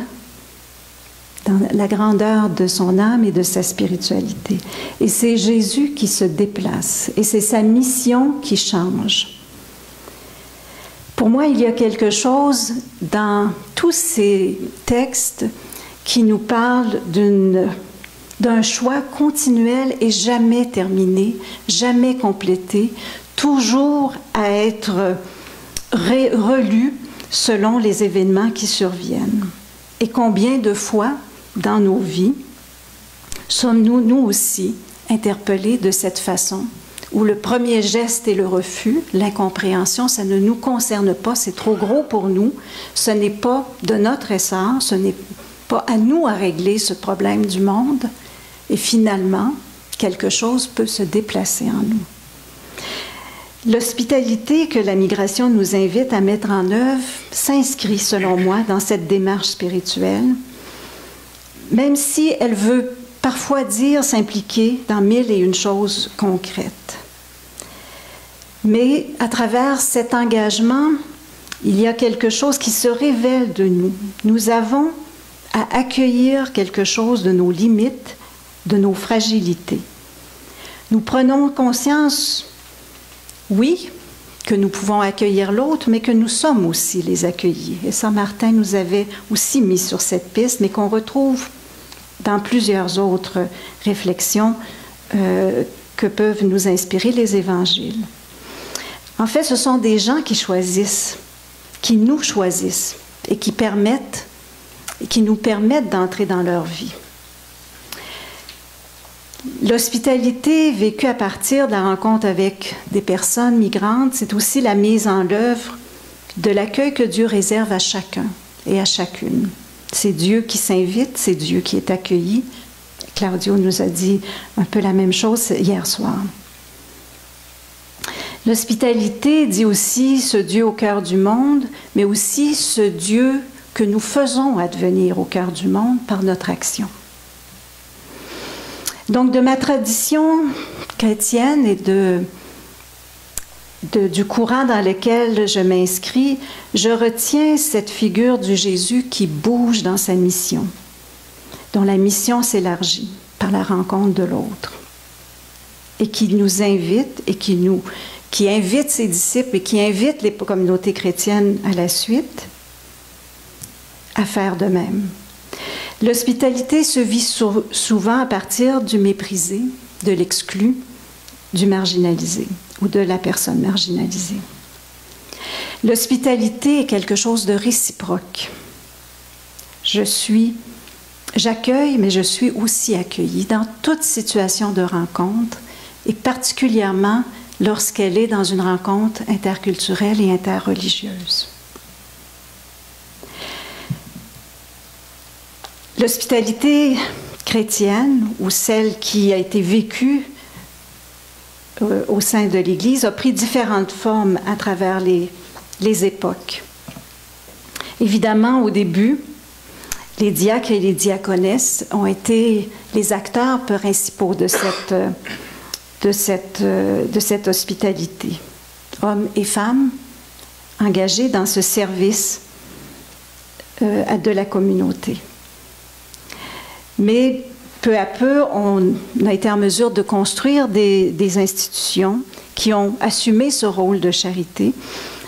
dans la grandeur de son âme et de sa spiritualité. Et c'est Jésus qui se déplace, et c'est sa mission qui change. Pour moi, il y a quelque chose dans tous ces textes qui nous parlent d'un choix continuel et jamais terminé, jamais complété, toujours à être relu selon les événements qui surviennent. Et combien de fois dans nos vies sommes-nous, nous aussi, interpellés de cette façon, où le premier geste est le refus, l'incompréhension, ça ne nous concerne pas, c'est trop gros pour nous, ce n'est pas de notre essor, ce n'est pas à nous à régler ce problème du monde, et finalement, quelque chose peut se déplacer en nous. L'hospitalité que la migration nous invite à mettre en œuvre s'inscrit, selon moi, dans cette démarche spirituelle, même si elle veut parfois dire s'impliquer dans 1001 choses concrètes. Mais à travers cet engagement, il y a quelque chose qui se révèle de nous. Nous avons à accueillir quelque chose de nos limites, de nos fragilités. Nous prenons conscience, oui, que nous pouvons accueillir l'autre, mais que nous sommes aussi les accueillis. Et ça, Martin nous avait aussi mis sur cette piste, mais qu'on retrouve dans plusieurs autres réflexions que peuvent nous inspirer les évangiles. En fait, ce sont des gens qui choisissent, qui nous choisissent et qui nous permettent d'entrer dans leur vie. L'hospitalité vécue à partir de la rencontre avec des personnes migrantes, c'est aussi la mise en œuvre de l'accueil que Dieu réserve à chacun et à chacune. C'est Dieu qui s'invite, c'est Dieu qui est accueilli. Claudio nous a dit un peu la même chose hier soir. L'hospitalité dit aussi ce Dieu au cœur du monde, mais aussi ce Dieu que nous faisons advenir au cœur du monde par notre action. Donc, de ma tradition chrétienne et du courant dans lequel je m'inscris, je retiens cette figure du Jésus qui bouge dans sa mission, dont la mission s'élargit par la rencontre de l'autre, et qui nous invite, et qui invite ses disciples, et qui invite les communautés chrétiennes à la suite à faire de même. L'hospitalité se vit souvent à partir du méprisé, de l'exclu, du marginalisé ou de la personne marginalisée. L'hospitalité est quelque chose de réciproque. J'accueille, mais je suis aussi accueillie dans toute situation de rencontre, et particulièrement lorsqu'elle est dans une rencontre interculturelle et interreligieuse. L'hospitalité chrétienne, ou celle qui a été vécue au sein de l'Église, a pris différentes formes à travers les époques. Évidemment, au début, les diacres et les diaconesses ont été les acteurs principaux de cette hospitalité. Hommes et femmes engagés dans ce service de la communauté. Mais peu à peu, on a été en mesure de construire des institutions qui ont assumé ce rôle de charité.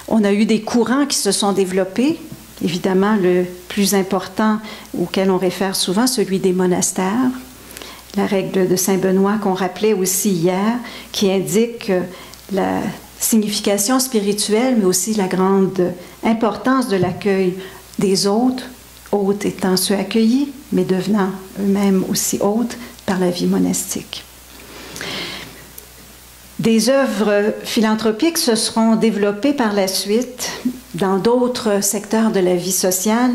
On a eu des courants qui se sont développés. Évidemment, le plus important auquel on réfère souvent, celui des monastères. La règle de Saint-Benoît qu'on rappelait aussi hier, qui indique la signification spirituelle, mais aussi la grande importance de l'accueil des autres, hôtes étant ceux accueillis, mais devenant eux-mêmes aussi hôtes par la vie monastique. Des œuvres philanthropiques se seront développées par la suite dans d'autres secteurs de la vie sociale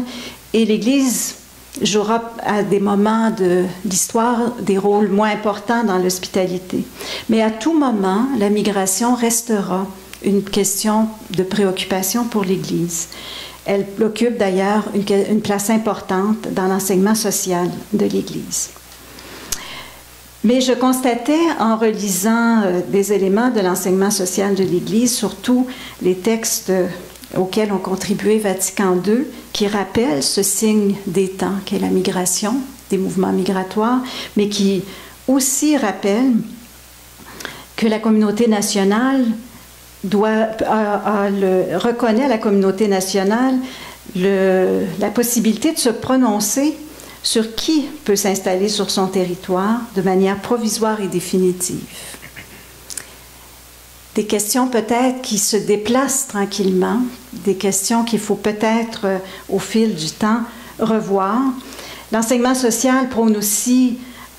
et l'Église jouera à des moments de l'histoire des rôles moins importants dans l'hospitalité. Mais à tout moment, la migration restera une question de préoccupation pour l'Église. Elle occupe d'ailleurs une place importante dans l'enseignement social de l'Église. Mais je constatais en relisant des éléments de l'enseignement social de l'Église, surtout les textes auxquels ont contribué Vatican II, qui rappellent ce signe des temps qu'est la migration, des mouvements migratoires, mais qui aussi rappellent que la communauté nationale reconnaît à la communauté nationale la possibilité de se prononcer sur qui peut s'installer sur son territoire de manière provisoire et définitive. Des questions peut-être qui se déplacent tranquillement, des questions qu'il faut peut-être au fil du temps revoir. L'enseignement social prône aussi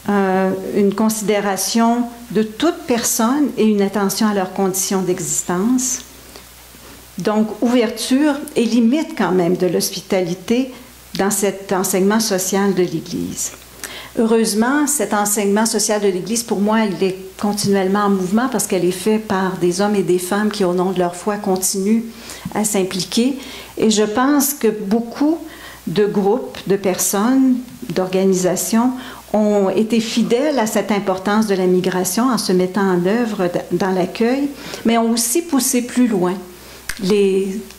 une considération de toute personne et une attention à leurs conditions d'existence. Donc, ouverture et limite quand même de l'hospitalité dans cet enseignement social de l'Église. Heureusement, cet enseignement social de l'Église, pour moi, il est continuellement en mouvement parce qu'elle est faite par des hommes et des femmes qui, au nom de leur foi, continuent à s'impliquer. Et je pense que beaucoup de groupes, de personnes, d'organisations ont été fidèles à cette importance de la migration en se mettant en œuvre dans l'accueil, mais ont aussi poussé plus loin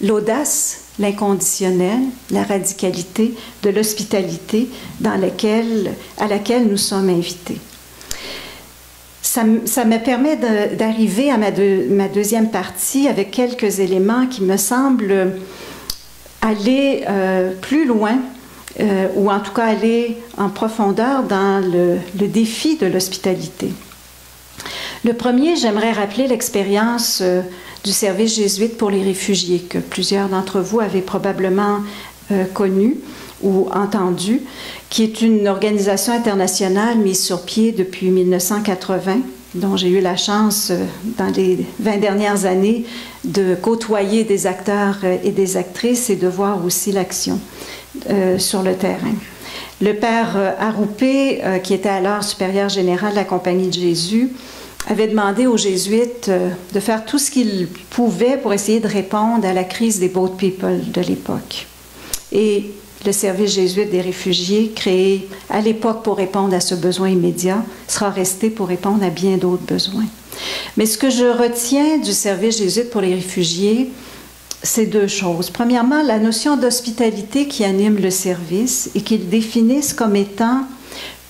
l'audace, l'inconditionnel, la radicalité de l'hospitalité à laquelle nous sommes invités. Ça me permet d'arriver à ma deuxième partie avec quelques éléments qui me semblent aller plus loin, ou en tout cas aller en profondeur dans le défi de l'hospitalité. Le premier, j'aimerais rappeler l'expérience du service jésuite pour les réfugiés, que plusieurs d'entre vous avez probablement connu ou entendu, qui est une organisation internationale mise sur pied depuis 1980, dont j'ai eu la chance, dans les 20 dernières années, de côtoyer des acteurs et des actrices et de voir aussi l'action sur le terrain. Le père Arroupé, qui était alors supérieur général de la Compagnie de Jésus, avait demandé aux Jésuites de faire tout ce qu'ils pouvaient pour essayer de répondre à la crise des boat people de l'époque. Et le service jésuite des réfugiés, créé à l'époque pour répondre à ce besoin immédiat, sera resté pour répondre à bien d'autres besoins. Mais ce que je retiens du service jésuite pour les réfugiés, c'est deux choses. Premièrement, la notion d'hospitalité qui anime le service et qu'ils définissent comme étant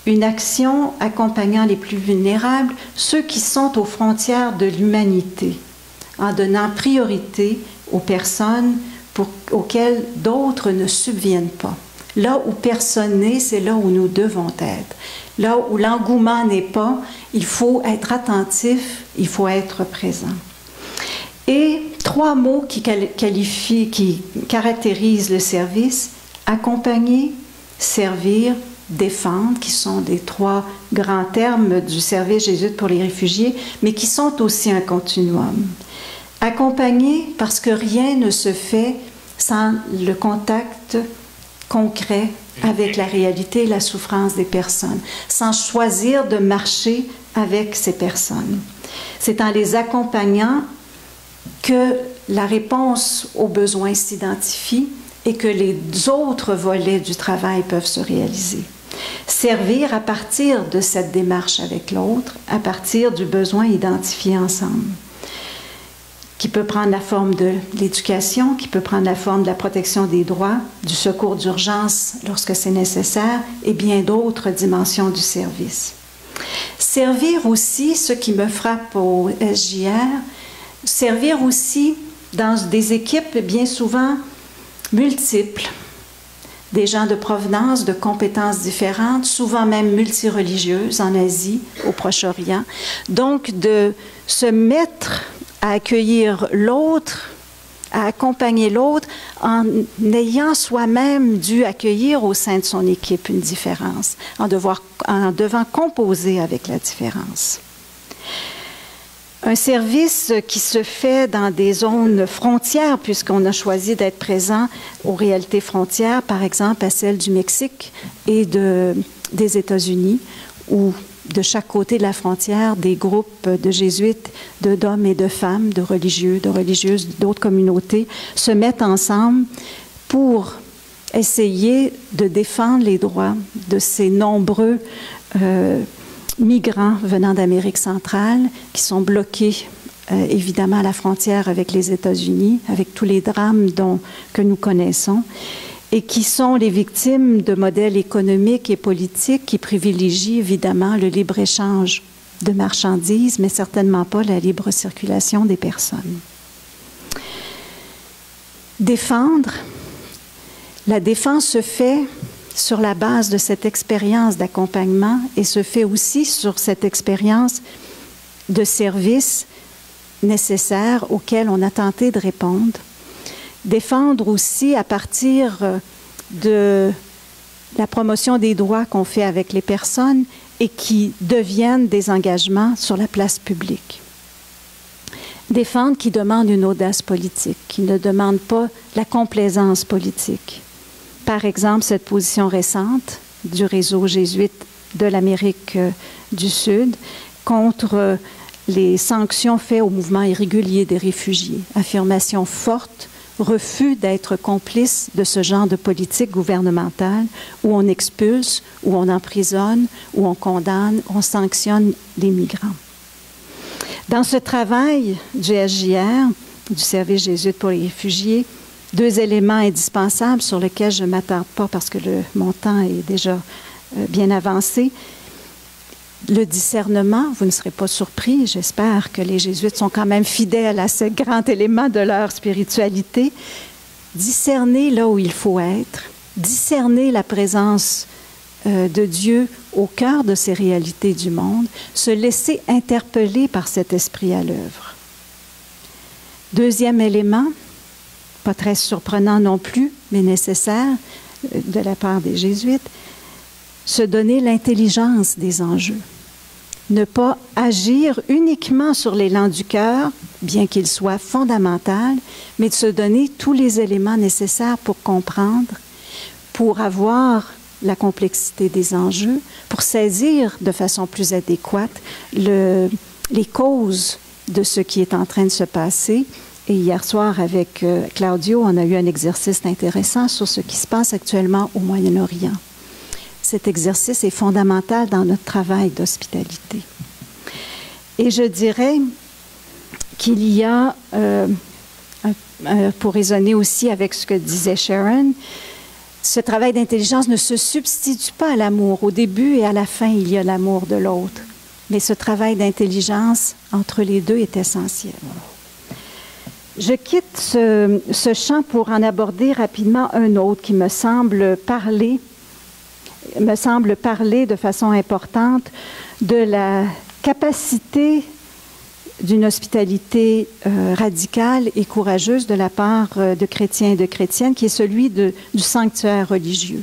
une action accompagnant les plus vulnérables, ceux qui sont aux frontières de l'humanité, en donnant priorité aux personnes auxquelles d'autres ne subviennent pas. Là où personne n'est, c'est là où nous devons être. Là où l'engouement n'est pas, il faut être attentif, il faut être présent. Et trois mots qui caractérisent le service: accompagner, servir, défendre, qui sont des trois grands termes du service jésuite pour les réfugiés, mais qui sont aussi un continuum. Accompagner parce que rien ne se fait sans le contact concret avec la réalité et la souffrance des personnes, sans choisir de marcher avec ces personnes. C'est en les accompagnant que la réponse aux besoins s'identifie et que les autres volets du travail peuvent se réaliser. Servir à partir de cette démarche avec l'autre, à partir du besoin identifié ensemble. qui peut prendre la forme de l'éducation, qui peut prendre la forme de la protection des droits, du secours d'urgence lorsque c'est nécessaire, et bien d'autres dimensions du service. Servir aussi, ce qui me frappe au SJR, servir aussi dans des équipes bien souvent multiples, des gens de provenance, de compétences différentes, souvent même multireligieuses en Asie, au Proche-Orient. Donc, de se mettre à accueillir l'autre, à accompagner l'autre, en ayant soi-même dû accueillir au sein de son équipe une différence, en devant composer avec la différence. Un service qui se fait dans des zones frontières, puisqu'on a choisi d'être présent aux réalités frontières, par exemple à celle du Mexique et des États-Unis, où de chaque côté de la frontière, des groupes de jésuites, d'hommes et de femmes, de religieux, de religieuses d'autres communautés se mettent ensemble pour essayer de défendre les droits de ces nombreux migrants venant d'Amérique centrale qui sont bloqués évidemment à la frontière avec les États-Unis, avec tous les drames que nous connaissons, et qui sont les victimes de modèles économiques et politiques qui privilégient évidemment le libre-échange de marchandises, mais certainement pas la libre circulation des personnes. Défendre, la défense se fait sur la base de cette expérience d'accompagnement et se fait aussi sur cette expérience de service nécessaire auquel on a tenté de répondre. Défendre aussi à partir de la promotion des droits qu'on fait avec les personnes et qui deviennent des engagements sur la place publique. Défendre qui demande une audace politique, qui ne demande pas la complaisance politique. Par exemple, cette position récente du réseau jésuite de l'Amérique du Sud contre les sanctions faites au mouvement irrégulier des réfugiés. Affirmation forte, refus d'être complice de ce genre de politique gouvernementale où on expulse, où on emprisonne, où on condamne, on sanctionne les migrants. Dans ce travail du SJR, du Service jésuite pour les réfugiés, deux éléments indispensables sur lesquels je ne m'attarde pas parce que mon temps est déjà bien avancé. Le discernement, vous ne serez pas surpris, j'espère que les jésuites sont quand même fidèles à ce grand élément de leur spiritualité. Discerner là où il faut être, discerner la présence de Dieu au cœur de ces réalités du monde, se laisser interpeller par cet esprit à l'œuvre. Deuxième élément, pas très surprenant non plus, mais nécessaire de la part des jésuites, se donner l'intelligence des enjeux. Ne pas agir uniquement sur l'élan du cœur, bien qu'il soit fondamental, mais de se donner tous les éléments nécessaires pour comprendre, pour avoir la complexité des enjeux, pour saisir de façon plus adéquate les causes de ce qui est en train de se passer. Et hier soir, avec Claudio, on a eu un exercice intéressant sur ce qui se passe actuellement au Moyen-Orient. Cet exercice est fondamental dans notre travail d'hospitalité. Et je dirais qu'il y a, pour raisonner aussi avec ce que disait Sharon, ce travail d'intelligence ne se substitue pas à l'amour. Au début et à la fin, il y a l'amour de l'autre. Mais ce travail d'intelligence entre les deux est essentiel. Je quitte ce champ pour en aborder rapidement un autre qui me semble parler de façon importante de la capacité d'une hospitalité radicale et courageuse de la part de chrétiens et de chrétiennes, qui est celui du sanctuaire religieux.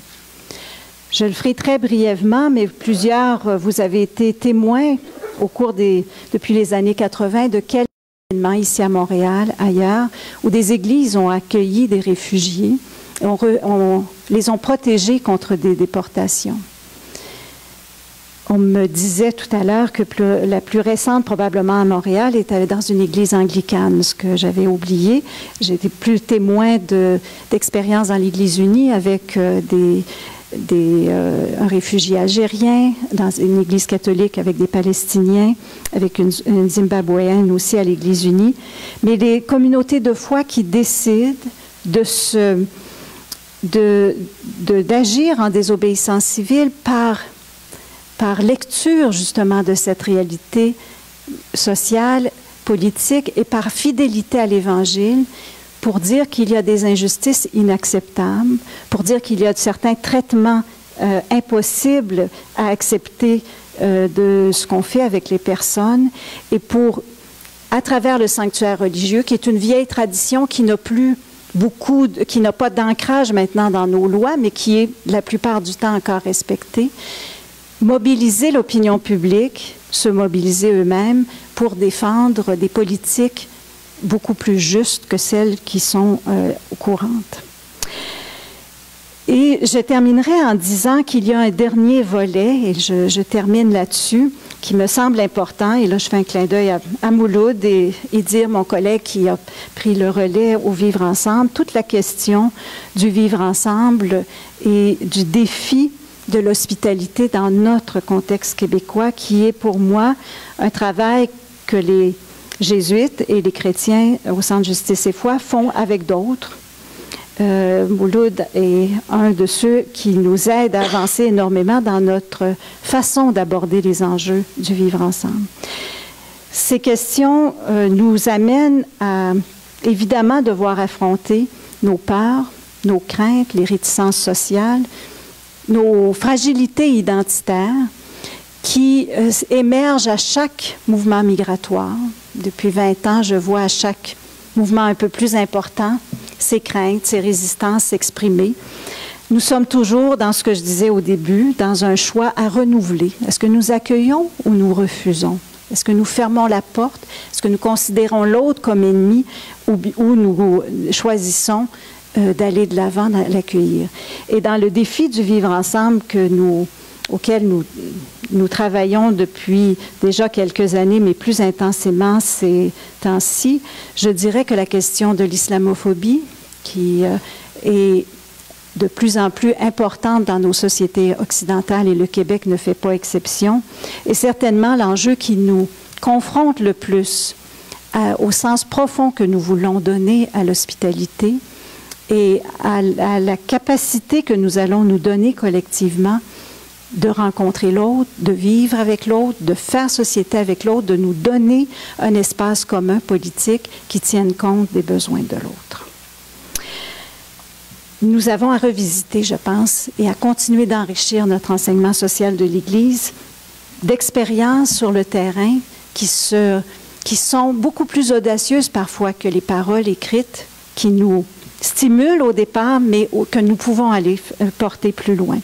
Je le ferai très brièvement, mais vous avez été témoins depuis les années 80 de quel événement ici à Montréal, ailleurs, où des églises ont accueilli des réfugiés, les ont protégés contre des déportations. On me disait tout à l'heure que la plus récente, probablement à Montréal, était dans une église anglicane, ce que j'avais oublié. J'ai été plus témoin d'expériences dans l'Église unie avec un réfugié algérien, dans une église catholique avec des Palestiniens, avec une Zimbabwéenne aussi à l'Église unie, mais des communautés de foi qui décident d'agir en désobéissance civile par lecture justement de cette réalité sociale, politique et par fidélité à l'Évangile, pour dire qu'il y a des injustices inacceptables, pour dire qu'il y a certains traitements impossibles à accepter de ce qu'on fait avec les personnes, et pour, à travers le sanctuaire religieux, qui est une vieille tradition qui n'a plus qui n'a pas d'ancrage maintenant dans nos lois, mais qui est la plupart du temps encore respectée, mobiliser l'opinion publique, se mobiliser eux-mêmes pour défendre des politiques beaucoup plus justes que celles qui sont courantes. Et je terminerai en disant qu'il y a un dernier volet, et je termine là-dessus, qui me semble important, et là je fais un clin d'œil à Mouloud et dire, mon collègue qui a pris le relais au Vivre Ensemble, toute la question du vivre ensemble et du défi de l'hospitalité dans notre contexte québécois, qui est pour moi un travail que les jésuites et les chrétiens au Centre Justice et Foi font avec d'autres. Mouloud est un de ceux qui nous aident à avancer énormément dans notre façon d'aborder les enjeux du vivre ensemble. Ces questions nous amènent à, évidemment, devoir affronter nos peurs, nos craintes, les réticences sociales, nos fragilités identitaires qui émergent à chaque mouvement migratoire. Depuis 20 ans, je vois à chaque mouvement un peu plus important ces craintes, ces résistances s'exprimer. Nous sommes toujours, dans ce que je disais au début, dans un choix à renouveler. Est-ce que nous accueillons ou nous refusons? Est-ce que nous fermons la porte? Est-ce que nous considérons l'autre comme ennemi ou nous choisissons d'aller de l'avant, de l'accueillir? Et dans le défi du vivre ensemble auquel nous travaillons depuis déjà quelques années, mais plus intensément ces temps-ci, je dirais que la question de l'islamophobie, qui est de plus en plus importante dans nos sociétés occidentales, et le Québec ne fait pas exception, est certainement l'enjeu qui nous confronte le plus au sens profond que nous voulons donner à l'hospitalité et à la capacité que nous allons nous donner collectivement de rencontrer l'autre, de vivre avec l'autre, de faire société avec l'autre, de nous donner un espace commun politique qui tienne compte des besoins de l'autre. Nous avons à revisiter, je pense, et à continuer d'enrichir notre enseignement social de l'Église d'expériences sur le terrain qui sont beaucoup plus audacieuses parfois que les paroles écrites qui nous stimule au départ, mais que nous pouvons aller porter plus loin.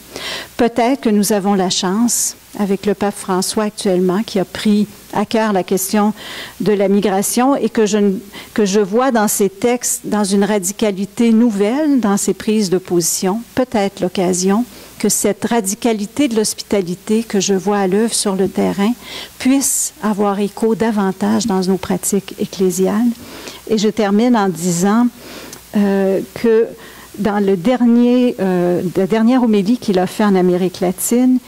Peut-être que nous avons la chance, avec le pape François actuellement, qui a pris à cœur la question de la migration et que je vois dans ses textes, dans une radicalité nouvelle, dans ses prises de position, peut-être l'occasion que cette radicalité de l'hospitalité que je vois à l'œuvre sur le terrain puisse avoir écho davantage dans nos pratiques ecclésiales. Et je termine en disant que dans la dernière homélie qu'il a fait en Amérique latine,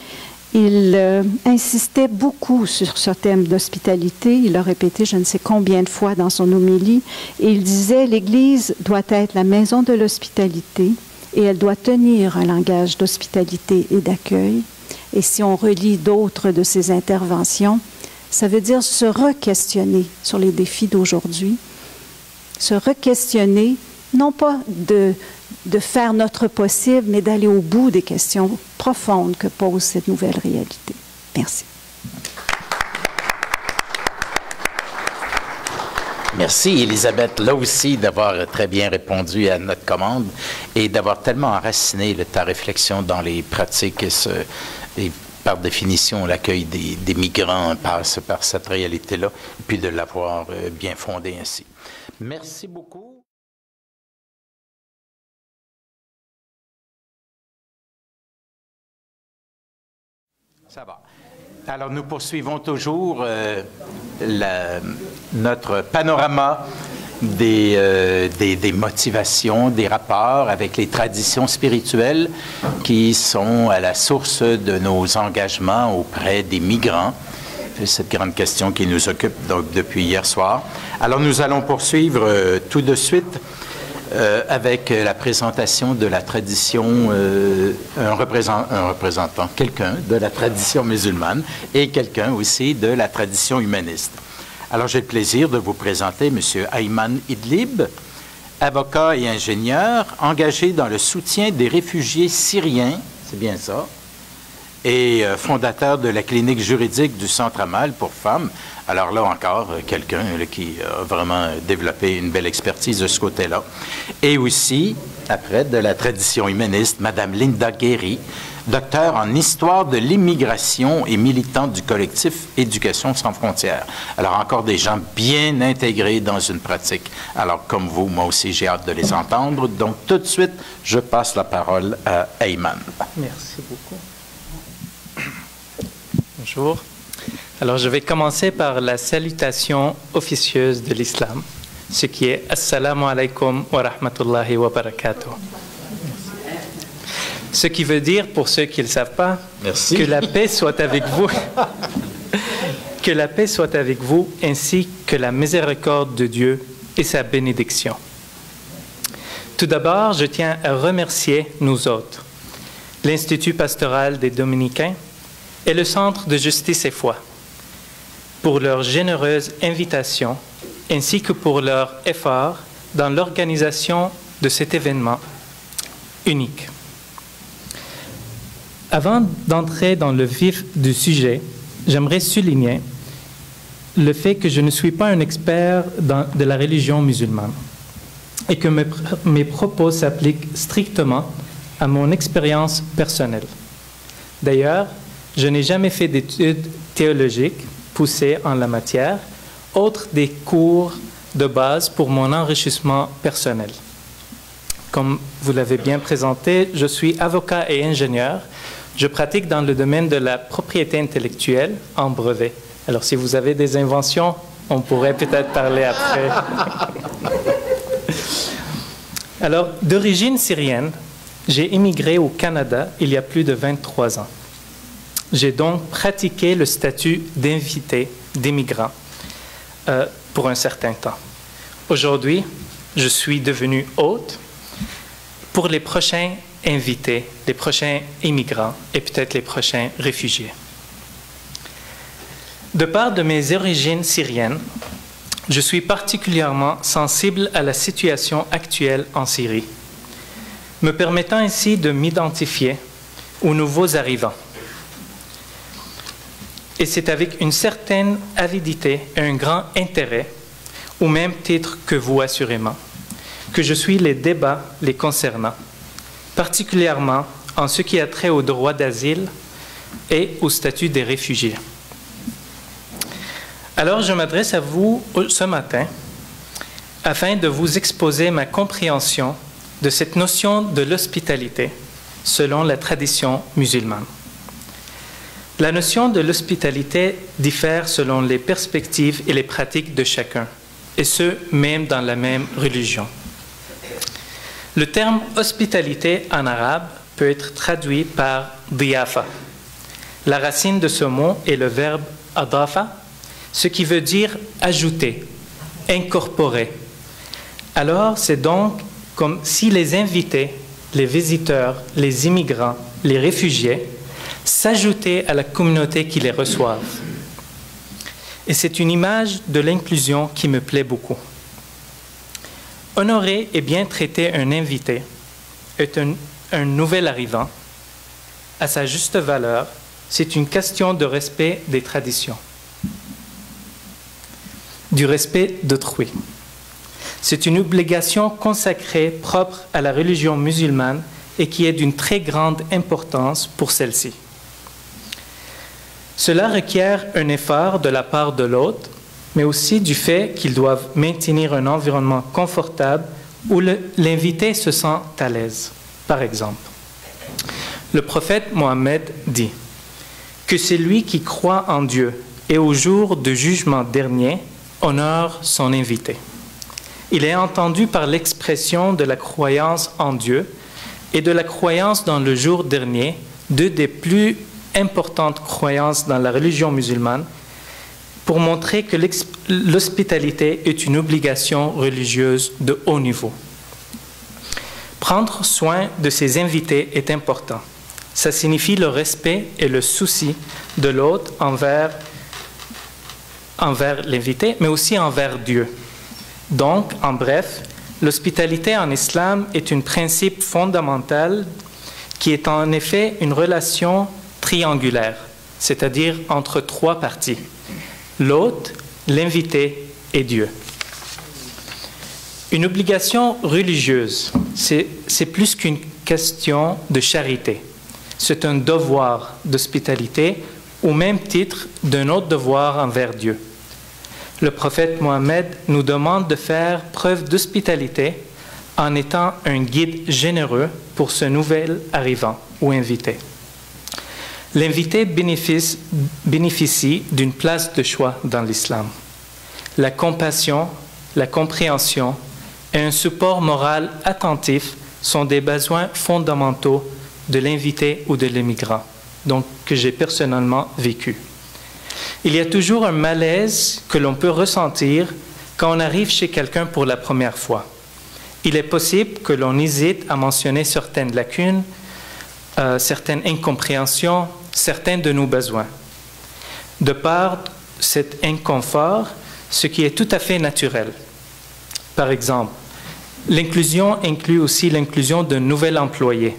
il insistait beaucoup sur ce thème d'hospitalité. Il l'a répété je ne sais combien de fois dans son homélie. Et il disait « L'Église doit être la maison de l'hospitalité et elle doit tenir un langage d'hospitalité et d'accueil. » Et si on relit d'autres de ses interventions, ça veut dire se re-questionner sur les défis d'aujourd'hui, se re-questionner non pas de faire notre possible, mais d'aller au bout des questions profondes que pose cette nouvelle réalité. Merci. Merci, Élisabeth, là aussi, d'avoir très bien répondu à notre commande et d'avoir tellement enraciné ta réflexion dans les pratiques et par définition, l'accueil des migrants passe par cette réalité-là, et puis de l'avoir bien fondée ainsi. Merci beaucoup. Ça va. Alors, nous poursuivons toujours notre panorama des motivations, des rapports avec les traditions spirituelles qui sont à la source de nos engagements auprès des migrants. C'est cette grande question qui nous occupe donc depuis hier soir. Alors nous allons poursuivre tout de suite avec la présentation de la tradition, un représentant, quelqu'un de la tradition musulmane et quelqu'un aussi de la tradition humaniste. Alors j'ai le plaisir de vous présenter M. Ayman Idlib, avocat et ingénieur engagé dans le soutien des réfugiés syriens, c'est bien ça, et fondateur de la clinique juridique du Centre Amal pour femmes. Alors là encore, quelqu'un qui a vraiment développé une belle expertise de ce côté-là. Et aussi, après, de la tradition humaniste, Mme Linda Guéry, docteur en histoire de l'immigration et militante du collectif Éducation sans frontières. Alors encore des gens bien intégrés dans une pratique. Alors comme vous, moi aussi, j'ai hâte de les entendre. Donc tout de suite, je passe la parole à Ayman. Merci beaucoup. Bonjour. Alors, je vais commencer par la salutation officieuse de l'islam, ce qui est « Assalamu alaikum wa rahmatullahi wa barakatuh ». Ce qui veut dire, pour ceux qui ne le savent pas, merci, que la paix soit avec vous, que la paix soit avec vous, ainsi que la miséricorde de Dieu et sa bénédiction. Tout d'abord, je tiens à remercier nous autres, l'Institut pastoral des Dominicains et le Centre de justice et foi, pour leur généreuse invitation ainsi que pour leur effort dans l'organisation de cet événement unique. Avant d'entrer dans le vif du sujet, j'aimerais souligner le fait que je ne suis pas un expert de la religion musulmane et que mes propos s'appliquent strictement à mon expérience personnelle. D'ailleurs, je n'ai jamais fait d'études théologiques poussées en la matière, autre des cours de base pour mon enrichissement personnel. Comme vous l'avez bien présenté, je suis avocat et ingénieur. Je pratique dans le domaine de la propriété intellectuelle en brevet. Alors, si vous avez des inventions, on pourrait peut-être parler après. Alors, d'origine syrienne, j'ai immigré au Canada il y a plus de 23 ans. J'ai donc pratiqué le statut d'invité d'immigrant pour un certain temps. Aujourd'hui, je suis devenu hôte pour les prochains invités, les prochains immigrants et peut-être les prochains réfugiés. De part de mes origines syriennes, je suis particulièrement sensible à la situation actuelle en Syrie, me permettant ainsi de m'identifier aux nouveaux arrivants. Et c'est avec une certaine avidité et un grand intérêt, au même titre que vous assurément, que je suis les débats les concernant, particulièrement en ce qui a trait au droit d'asile et au statut des réfugiés. Alors, je m'adresse à vous ce matin afin de vous exposer ma compréhension de cette notion de l'hospitalité selon la tradition musulmane. La notion de l'hospitalité diffère selon les perspectives et les pratiques de chacun, et ce, même dans la même religion. Le terme hospitalité en arabe peut être traduit par diyafa. La racine de ce mot est le verbe adafa, ce qui veut dire ajouter, incorporer. Alors, c'est donc comme si les invités, les visiteurs, les immigrants, les réfugiés s'ajoutaient à la communauté qui les reçoivent. Et c'est une image de l'inclusion qui me plaît beaucoup. Honorer et bien traiter un invité est un nouvel arrivant. À sa juste valeur, c'est une question de respect des traditions, du respect d'autrui. C'est une obligation consacrée propre à la religion musulmane et qui est d'une très grande importance pour celle-ci. Cela requiert un effort de la part de l'hôte, mais aussi du fait qu'ils doivent maintenir un environnement confortable où l'invité se sent à l'aise. Par exemple, le prophète Mohammed dit que celui qui croit en Dieu et au jour du jugement dernier honore son invité. Il est entendu par l'expression de la croyance en Dieu et de la croyance dans le jour dernier, deux des plus importantes croyances dans la religion musulmane, pour montrer que l'hospitalité est une obligation religieuse de haut niveau. Prendre soin de ses invités est important. Ça signifie le respect et le souci de l'autre envers l'invité, mais aussi envers Dieu. Donc, en bref, l'hospitalité en islam est un principe fondamental qui est en effet une relation triangulaire, c'est-à-dire entre trois parties: l'hôte, l'invité et Dieu. Une obligation religieuse, c'est plus qu'une question de charité. C'est un devoir d'hospitalité au même titre d'un autre devoir envers Dieu. Le prophète Mohammed nous demande de faire preuve d'hospitalité en étant un guide généreux pour ce nouvel arrivant ou invité. L'invité bénéficie d'une place de choix dans l'islam. La compassion, la compréhension et un support moral attentif sont des besoins fondamentaux de l'invité ou de l'immigrant, donc que j'ai personnellement vécu. Il y a toujours un malaise que l'on peut ressentir quand on arrive chez quelqu'un pour la première fois. Il est possible que l'on hésite à mentionner certaines lacunes, certaines incompréhensions, certains de nos besoins. De par cet inconfort, ce qui est tout à fait naturel. Par exemple, l'inclusion inclut aussi l'inclusion d'un nouvel employé.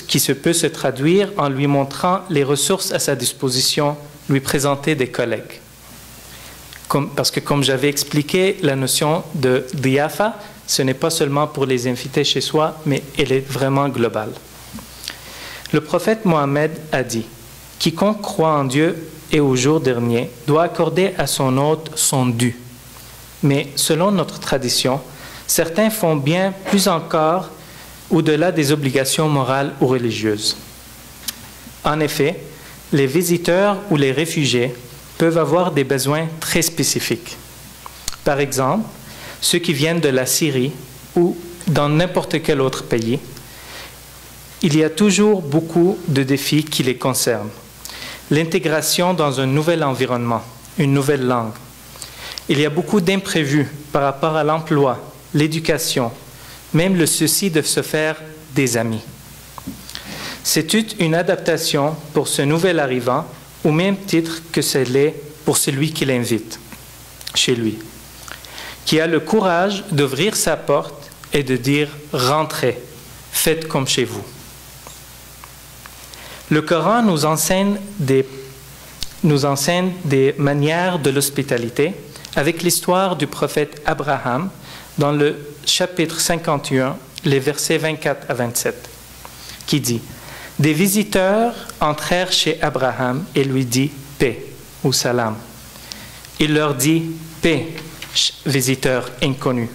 Qui peut se traduire en lui montrant les ressources à sa disposition, lui présenter des collègues. Parce que comme j'avais expliqué, la notion de diafa, ce n'est pas seulement pour les invités chez soi, mais elle est vraiment globale. Le prophète Mohammed a dit « Quiconque croit en Dieu et au jour dernier doit accorder à son hôte son dû. » Mais selon notre tradition, certains font bien plus encore au-delà des obligations morales ou religieuses. En effet, les visiteurs ou les réfugiés peuvent avoir des besoins très spécifiques. Par exemple, ceux qui viennent de la Syrie ou dans n'importe quel autre pays, il y a toujours beaucoup de défis qui les concernent. L'intégration dans un nouvel environnement, une nouvelle langue. Il y a beaucoup d'imprévus par rapport à l'emploi, l'éducation, même le souci de se faire des amis. C'est toute une adaptation pour ce nouvel arrivant, au même titre que c'est l'est pour celui qui l'invite chez lui, qui a le courage d'ouvrir sa porte et de dire « Rentrez, faites comme chez vous ». Le Coran nous enseigne des manières de l'hospitalité avec l'histoire du prophète Abraham dans le chapitre 51, les versets 24 à 27, qui dit « Des visiteurs entrèrent chez Abraham et lui dit « Paix » ou « Salam ». Il leur dit « Paix, visiteurs inconnus ».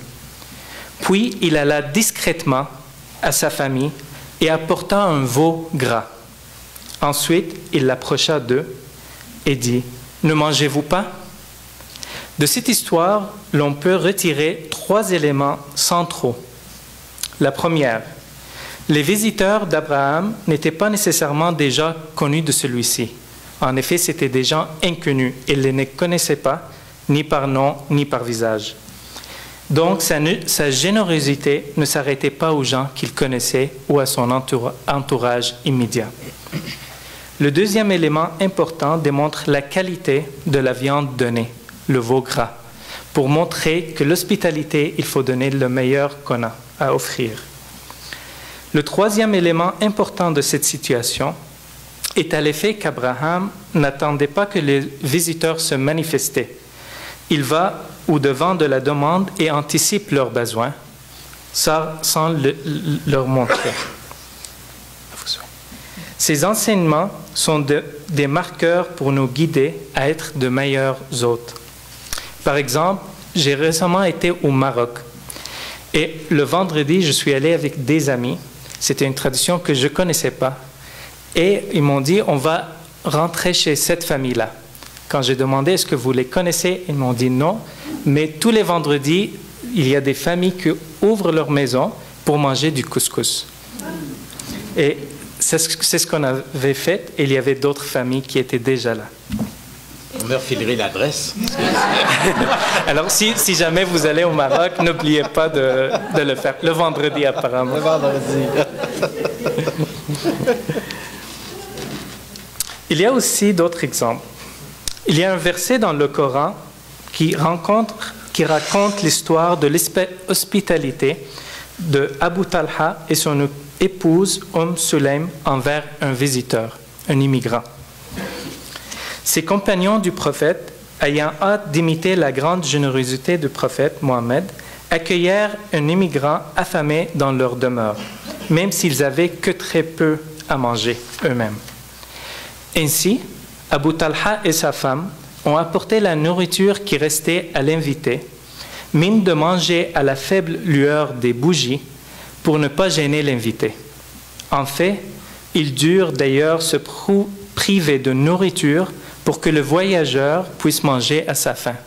Puis il alla discrètement à sa famille et apporta un veau gras. Ensuite, il l'approcha d'eux et dit « Ne mangez-vous pas ?» De cette histoire, l'on peut retirer 3 éléments centraux. La première, les visiteurs d'Abraham n'étaient pas nécessairement déjà connus de celui-ci. En effet, c'étaient des gens inconnus. Ils ne les connaissaient pas, ni par nom, ni par visage. Donc, sa générosité ne s'arrêtait pas aux gens qu'il connaissait ou à son entourage immédiat. Le deuxième élément important démontre la qualité de la viande donnée, le veau gras, pour montrer que l'hospitalité, il faut donner le meilleur qu'on a à offrir. Le troisième élément important de cette situation est à l'effet qu'Abraham n'attendait pas que les visiteurs se manifestaient. Il va au-devant de la demande et anticipe leurs besoins sans leur montrer. Ces enseignements sont des marqueurs pour nous guider à être de meilleurs hôtes. Par exemple, j'ai récemment été au Maroc et le vendredi, je suis allé avec des amis. C'était une tradition que je ne connaissais pas. Et ils m'ont dit, on va rentrer chez cette famille-là. Quand j'ai demandé est-ce que vous les connaissez, ils m'ont dit non. Mais tous les vendredis, il y a des familles qui ouvrent leur maison pour manger du couscous. Et c'est ce qu'on avait fait. Et il y avait d'autres familles qui étaient déjà là. On me refilerait l'adresse. Alors, si jamais vous allez au Maroc, n'oubliez pas de le faire. Le vendredi, apparemment. Le vendredi. Il y a aussi d'autres exemples. Il y a un verset dans le Coran qui raconte l'histoire de l'hospitalité de Abu Talha et son épouse Sulaym envers un visiteur, un immigrant. Ses compagnons du prophète, ayant hâte d'imiter la grande générosité du prophète Mohammed, accueillèrent un immigrant affamé dans leur demeure, même s'ils avaient que très peu à manger eux-mêmes. Ainsi, Abu Talha et sa femme ont apporté la nourriture qui restait à l'invité, mine de manger à la faible lueur des bougies pour ne pas gêner l'invité. En fait, ils durent d'ailleurs se priver de nourriture pour que le voyageur puisse manger à sa faim.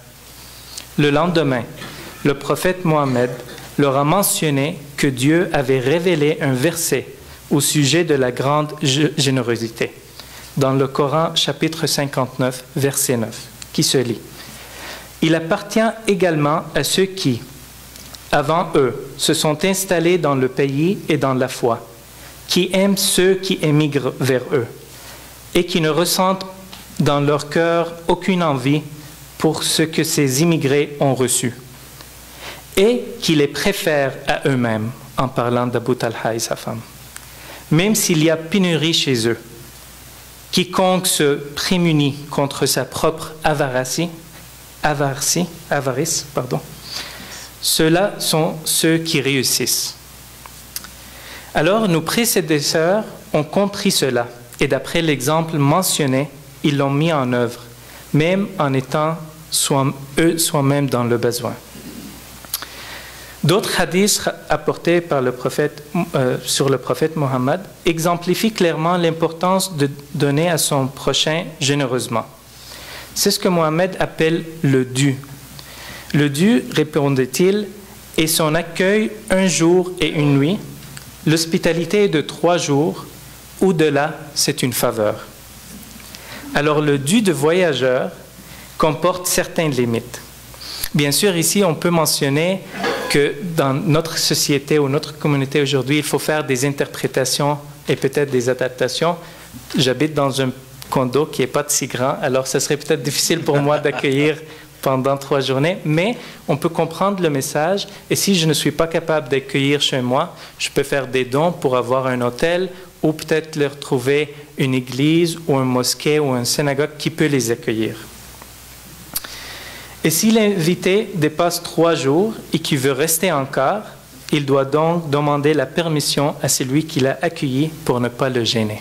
Le lendemain, le prophète Mohammed leur a mentionné que Dieu avait révélé un verset au sujet de la grande générosité, dans le Coran chapitre 59, verset 9, qui se lit. Il appartient également à ceux qui, avant eux, se sont installés dans le pays et dans la foi, qui aiment ceux qui émigrent vers eux, et qui ne ressentent dans leur cœur aucune envie pour ce que ces immigrés ont reçu, et qui les préfèrent à eux-mêmes, en parlant d'Abu Talha et sa femme. Même s'il y a pénurie chez eux, quiconque se prémunit contre sa propre avarice, ceux-là sont ceux qui réussissent. Alors, nos prédécesseurs ont compris cela, et d'après l'exemple mentionné, ils l'ont mis en œuvre, même en étant soi-même dans le besoin. D'autres hadiths apportés par le prophète, sur le prophète Mohammed exemplifient clairement l'importance de donner à son prochain généreusement. C'est ce que Mohammed appelle le dû. Le dû, répondait-il, est son accueil un jour et une nuit. L'hospitalité est de 3 jours. Au-delà, c'est une faveur. Alors le dû de voyageur comporte certaines limites. Bien sûr, ici, on peut mentionner que dans notre société ou notre communauté aujourd'hui, il faut faire des interprétations et peut-être des adaptations. J'habite dans un condo qui n'est pas si grand, alors ce serait peut-être difficile pour moi d'accueillir pendant 3 journées, mais on peut comprendre le message. Et si je ne suis pas capable d'accueillir chez moi, je peux faire des dons pour avoir un hôtel ou peut-être leur trouver une église ou une mosquée ou une synagogue qui peut les accueillir. Et si l'invité dépasse 3 jours et qu'il veut rester encore, il doit donc demander la permission à celui qui l'a accueilli pour ne pas le gêner.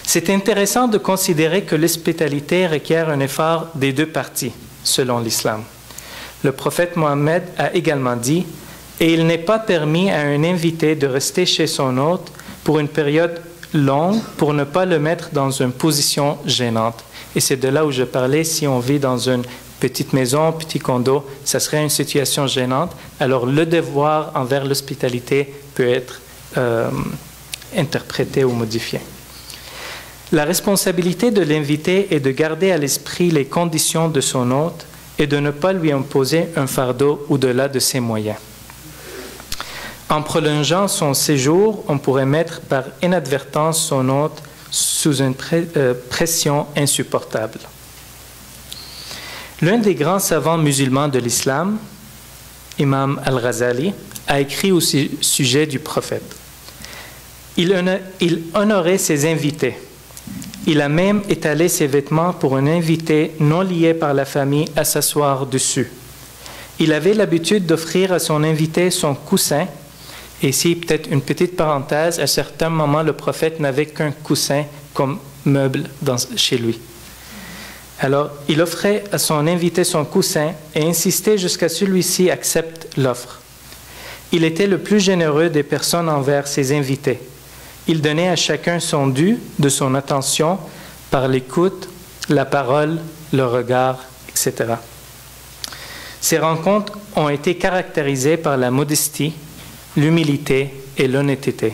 C'est intéressant de considérer que l'hospitalité requiert un effort des 2 parties, selon l'islam. Le prophète Mohammed a également dit « Et il n'est pas permis à un invité de rester chez son hôte pour une période longue pour ne pas le mettre dans une position gênante. » Et c'est de là où je parlais, si on vit dans une petite maison, petit condo, ça serait une situation gênante. Alors le devoir envers l'hospitalité peut être interprété ou modifié. La responsabilité de l'invité est de garder à l'esprit les conditions de son hôte et de ne pas lui imposer un fardeau au-delà de ses moyens. En prolongeant son séjour, on pourrait mettre par inadvertance son hôte sous une pression insupportable. L'un des grands savants musulmans de l'islam, Imam al-Ghazali, a écrit au sujet du prophète. Il honorait ses invités. Il a même étalé ses vêtements pour un invité non lié par la famille à s'asseoir dessus. Il avait l'habitude d'offrir à son invité son coussin. Et ici, peut-être une petite parenthèse, à certains moments, le prophète n'avait qu'un coussin comme meuble chez lui. Alors, il offrait à son invité son coussin et insistait jusqu'à ce que celui-ci accepte l'offre. Il était le plus généreux des personnes envers ses invités. Il donnait à chacun son dû de son attention par l'écoute, la parole le regard, etc. Ces rencontres ont été caractérisées par la modestie, l'humilité et l'honnêteté.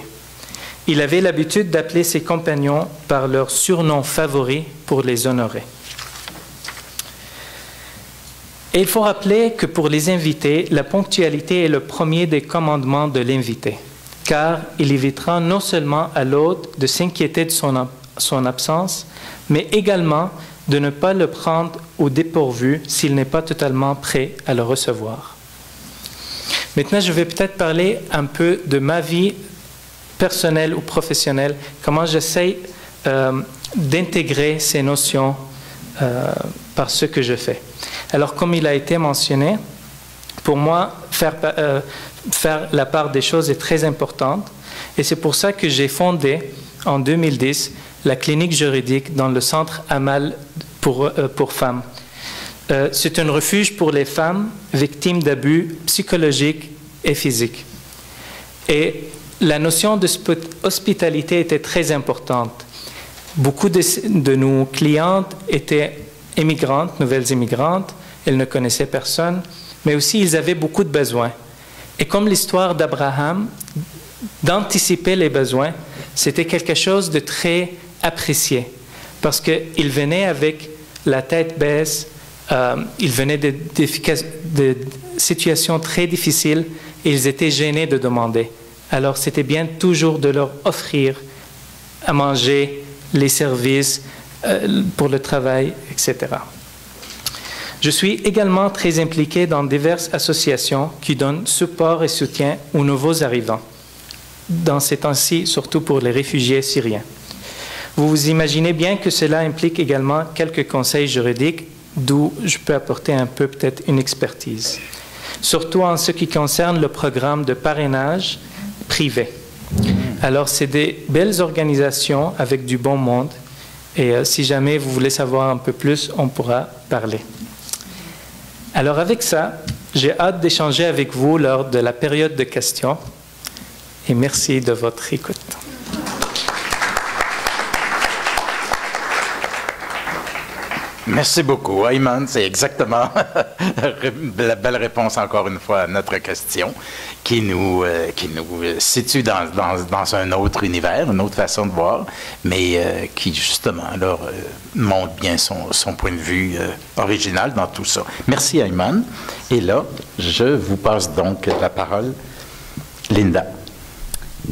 Il avait l'habitude d'appeler ses compagnons par leur surnom favori pour les honorer. Et il faut rappeler que pour les invités, la ponctualité est le premier des commandements de l'invité, car il évitera non seulement à l'hôte de s'inquiéter de son absence, mais également de ne pas le prendre au dépourvu s'il n'est pas totalement prêt à le recevoir. Maintenant, je vais peut-être parler un peu de ma vie personnelle ou professionnelle, comment j'essaie d'intégrer ces notions par ce que je fais. Alors, comme il a été mentionné, pour moi, faire la part des choses est très importante, et c'est pour ça que j'ai fondé, en 2010, la clinique juridique dans le centre Amal pour femmes. C'est un refuge pour les femmes victimes d'abus psychologiques et physiques. Et la notion d'hospitalité était très importante. Beaucoup de nos clientes étaient immigrantes, nouvelles immigrantes, elles ne connaissaient personne, mais aussi ils avaient beaucoup de besoins. Et comme l'histoire d'Abraham, d'anticiper les besoins, c'était quelque chose de très apprécié, parce qu'il venait avec la tête baisse, il venait de situations très difficiles et ils étaient gênés de demander. Alors c'était bien toujours de leur offrir à manger, les services pour le travail, etc. Je suis également très impliqué dans diverses associations qui donnent support et soutien aux nouveaux arrivants, dans ces temps-ci, surtout pour les réfugiés syriens. Vous vous imaginez bien que cela implique également quelques conseils juridiques, d'où je peux apporter un peu peut-être une expertise, surtout en ce qui concerne le programme de parrainage privé. Alors, c'est des belles organisations avec du bon monde, et si jamais vous voulez savoir un peu plus, on pourra parler. Alors, avec ça, j'ai hâte d'échanger avec vous lors de la période de questions, et merci de votre écoute. Merci beaucoup, Ayman. C'est exactement la belle réponse, encore une fois, à notre question, qui nous situe dans un autre univers, une autre façon de voir, mais qui, justement, alors, montre bien son point de vue original dans tout ça. Merci, Ayman. Et là, je vous passe donc la parole. Linda.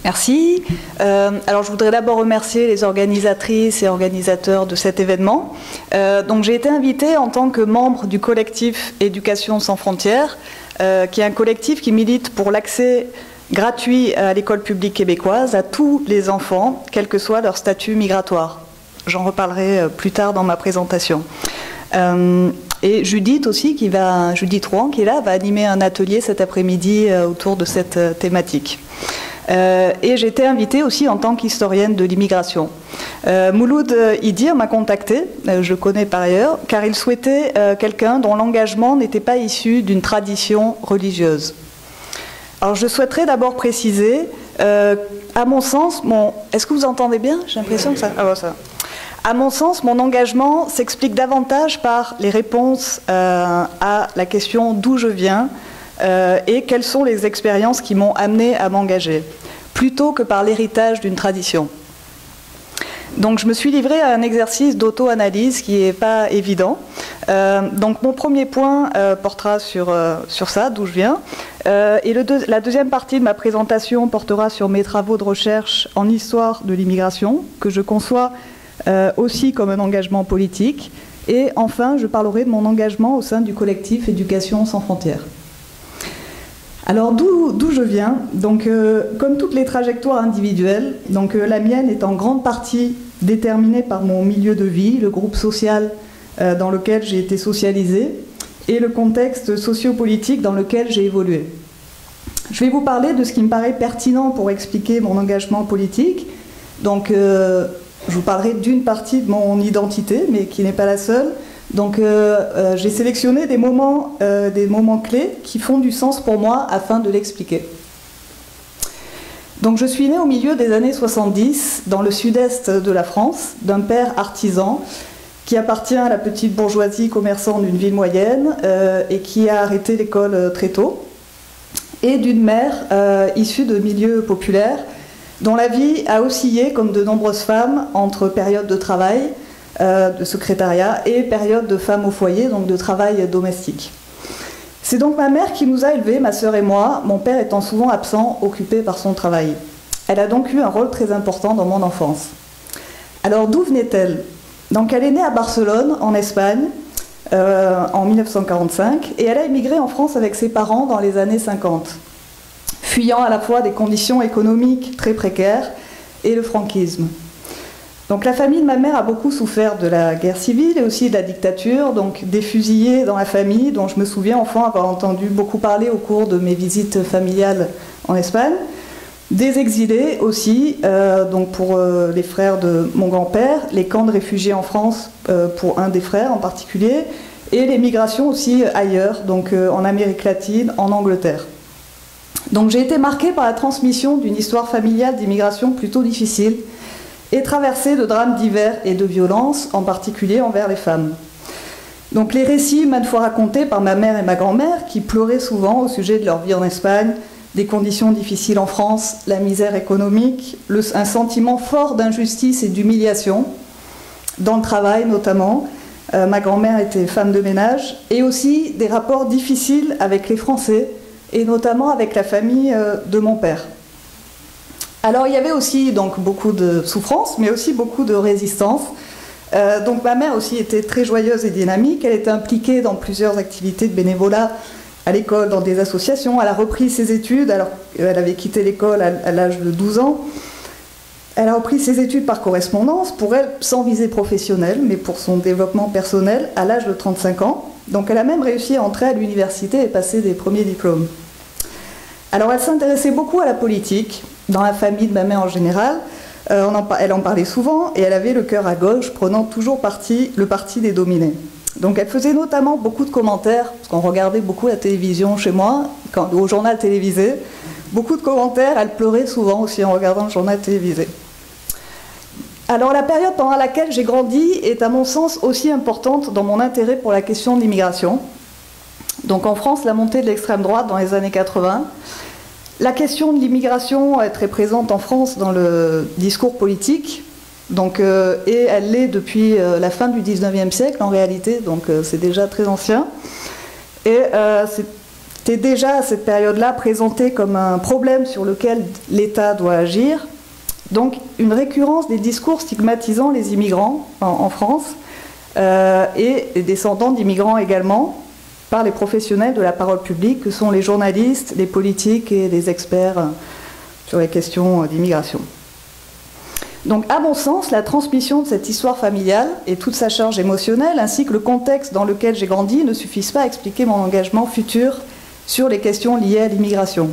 Merci. Alors, je voudrais d'abord remercier les organisatrices et organisateurs de cet événement. Donc, j'ai été invitée en tant que membre du collectif Éducation sans frontières, qui est un collectif qui milite pour l'accès gratuit à l'école publique québécoise à tous les enfants, quel que soit leur statut migratoire. J'en reparlerai plus tard dans ma présentation. Et Judith aussi, Judith Rouen, qui est là, va animer un atelier cet après-midi autour de cette thématique. Et j'ai été invitée aussi en tant qu'historienne de l'immigration. Mouloud Idir m'a contactée, je connais par ailleurs, car il souhaitait quelqu'un dont l'engagement n'était pas issu d'une tradition religieuse. Alors je souhaiterais d'abord préciser, à mon sens, est-ce que vous entendez bien? J'ai l'impression que ça... Ah, bon, ça... À mon sens, mon engagement s'explique davantage par les réponses à la question d'où je viens, et quelles sont les expériences qui m'ont amené à m'engager, plutôt que par l'héritage d'une tradition. Donc je me suis livrée à un exercice d'auto-analyse qui n'est pas évident. Donc mon premier point portera sur ça, d'où je viens, et la deuxième partie de ma présentation portera sur mes travaux de recherche en histoire de l'immigration, que je conçois aussi comme un engagement politique, et enfin je parlerai de mon engagement au sein du collectif Éducation sans frontières. Alors d'où je viens, donc comme toutes les trajectoires individuelles, donc la mienne est en grande partie déterminée par mon milieu de vie, le groupe social dans lequel j'ai été socialisée et le contexte sociopolitique dans lequel j'ai évolué. Je vais vous parler de ce qui me paraît pertinent pour expliquer mon engagement politique. Donc je vous parlerai d'une partie de mon identité, mais qui n'est pas la seule. Donc j'ai sélectionné des moments clés qui font du sens pour moi afin de l'expliquer. Donc je suis née au milieu des années 70 dans le sud-est de la France d'un père artisan qui appartient à la petite bourgeoisie commerçante d'une ville moyenne et qui a arrêté l'école très tôt, et d'une mère issue de milieux populaires dont la vie a oscillé, comme de nombreuses femmes, entre période de travail, de secrétariat, et période de femme au foyer, donc de travail domestique. C'est donc ma mère qui nous a élevés, ma sœur et moi, mon père étant souvent absent, occupé par son travail. Elle a donc eu un rôle très important dans mon enfance. Alors d'où venait-elle ? Donc elle est née à Barcelone, en Espagne, en 1945, et elle a émigré en France avec ses parents dans les années 50, fuyant à la fois des conditions économiques très précaires et le franquisme. Donc la famille de ma mère a beaucoup souffert de la guerre civile et aussi de la dictature, donc des fusillés dans la famille, dont je me souviens enfant avoir entendu beaucoup parler au cours de mes visites familiales en Espagne, des exilés aussi, donc pour les frères de mon grand-père, les camps de réfugiés en France pour un des frères en particulier, et les migrations aussi ailleurs, donc en Amérique latine, en Angleterre. Donc j'ai été marquée par la transmission d'une histoire familiale d'immigration plutôt difficile, et traversée de drames divers et de violences, en particulier envers les femmes. Donc les récits maintes fois racontés par ma mère et ma grand-mère, qui pleuraient souvent au sujet de leur vie en Espagne, des conditions difficiles en France, la misère économique, un sentiment fort d'injustice et d'humiliation, dans le travail notamment. Ma grand-mère était femme de ménage, et aussi des rapports difficiles avec les Français, et notamment avec la famille de mon père. Alors il y avait aussi donc beaucoup de souffrance, mais aussi beaucoup de résistance. Donc ma mère aussi était très joyeuse et dynamique. Elle était impliquée dans plusieurs activités de bénévolat à l'école, dans des associations. Elle a repris ses études, alors elle avait quitté l'école à l'âge de 12 ans. Elle a repris ses études par correspondance, pour elle sans visée professionnelle, mais pour son développement personnel à l'âge de 35 ans. Donc elle a même réussi à entrer à l'université et passer des premiers diplômes. Alors elle s'intéressait beaucoup à la politique, dans la famille de ma mère en général. Elle en parlait souvent et elle avait le cœur à gauche, prenant toujours le parti des dominés. Donc elle faisait notamment beaucoup de commentaires, parce qu'on regardait beaucoup la télévision chez moi, au journal télévisé. Beaucoup de commentaires, elle pleurait souvent aussi en regardant le journal télévisé. Alors la période pendant laquelle j'ai grandi est à mon sens aussi importante dans mon intérêt pour la question de l'immigration. Donc en France, la montée de l'extrême droite dans les années 80. La question de l'immigration est très présente en France dans le discours politique, donc, et elle l'est depuis la fin du 19e siècle en réalité, donc c'est déjà très ancien. Et c'était déjà à cette période-là présenté comme un problème sur lequel l'État doit agir. Donc une récurrence des discours stigmatisant les immigrants en France et les descendants d'immigrants également, par les professionnels de la parole publique, que sont les journalistes, les politiques et les experts sur les questions d'immigration. Donc, à mon sens, la transmission de cette histoire familiale et toute sa charge émotionnelle, ainsi que le contexte dans lequel j'ai grandi, ne suffisent pas à expliquer mon engagement futur sur les questions liées à l'immigration.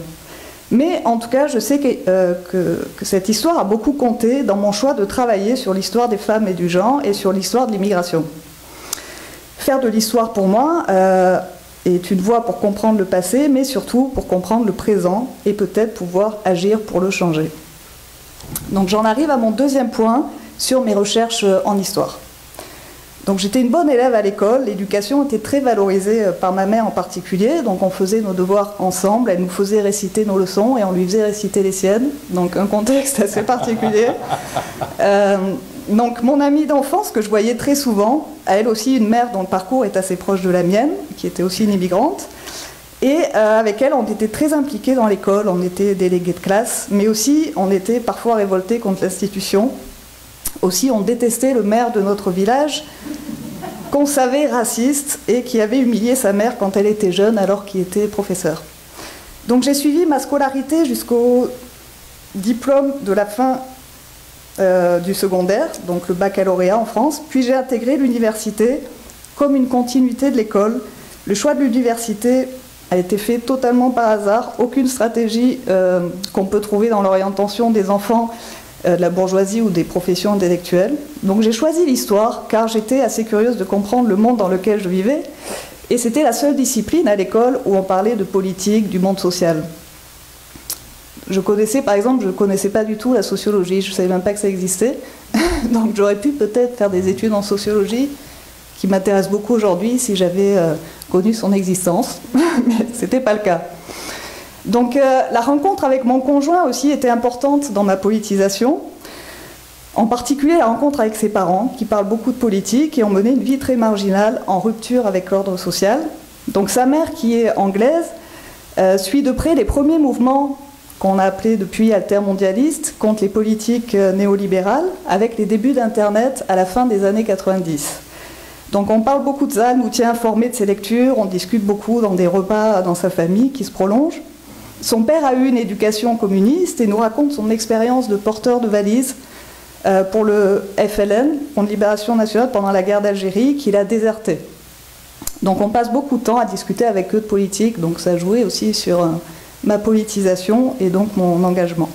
Mais en tout cas, je sais que cette histoire a beaucoup compté dans mon choix de travailler sur l'histoire des femmes et du genre et sur l'histoire de l'immigration. Faire de l'histoire pour moi est une voie pour comprendre le passé, mais surtout pour comprendre le présent et peut-être pouvoir agir pour le changer. Donc j'en arrive à mon deuxième point sur mes recherches en histoire. Donc j'étais une bonne élève à l'école, l'éducation était très valorisée par ma mère en particulier, donc on faisait nos devoirs ensemble, elle nous faisait réciter nos leçons et on lui faisait réciter les siennes, donc un contexte assez particulier. Donc mon amie d'enfance que je voyais très souvent, a elle aussi une mère dont le parcours est assez proche de la mienne, qui était aussi une immigrante, et avec elle on était très impliqués dans l'école, on était délégués de classe, mais aussi on était parfois révoltés contre l'institution. Aussi on détestait le maire de notre village, qu'on savait raciste et qui avait humilié sa mère quand elle était jeune alors qu'il était professeur. Donc j'ai suivi ma scolarité jusqu'au diplôme de la fin du secondaire, donc le baccalauréat en France, puis j'ai intégré l'université comme une continuité de l'école. Le choix de l'université a été fait totalement par hasard, aucune stratégie qu'on peut trouver dans l'orientation des enfants de la bourgeoisie ou des professions intellectuelles. Donc j'ai choisi l'histoire car j'étais assez curieuse de comprendre le monde dans lequel je vivais et c'était la seule discipline à l'école où on parlait de politique, du monde social. Par exemple, je ne connaissais pas du tout la sociologie, je ne savais même pas que ça existait. Donc j'aurais pu peut-être faire des études en sociologie, qui m'intéressent beaucoup aujourd'hui, si j'avais connu son existence, mais ce n'était pas le cas. Donc la rencontre avec mon conjoint aussi était importante dans ma politisation, en particulier la rencontre avec ses parents, qui parlent beaucoup de politique et ont mené une vie très marginale, en rupture avec l'ordre social. Donc sa mère, qui est anglaise, suit de près les premiers mouvements qu'on a appelés depuis altermondialistes contre les politiques néolibérales, avec les débuts d'Internet à la fin des années 90. Donc on parle beaucoup de ça, elle nous tient informés de ses lectures, on discute beaucoup dans des repas dans sa famille qui se prolongent. Son père a eu une éducation communiste et nous raconte son expérience de porteur de valises pour le FLN, Front de Libération Nationale, pendant la guerre d'Algérie, qu'il a déserté. Donc on passe beaucoup de temps à discuter avec eux de politique, donc ça jouait aussi sur ma politisation et donc mon engagement.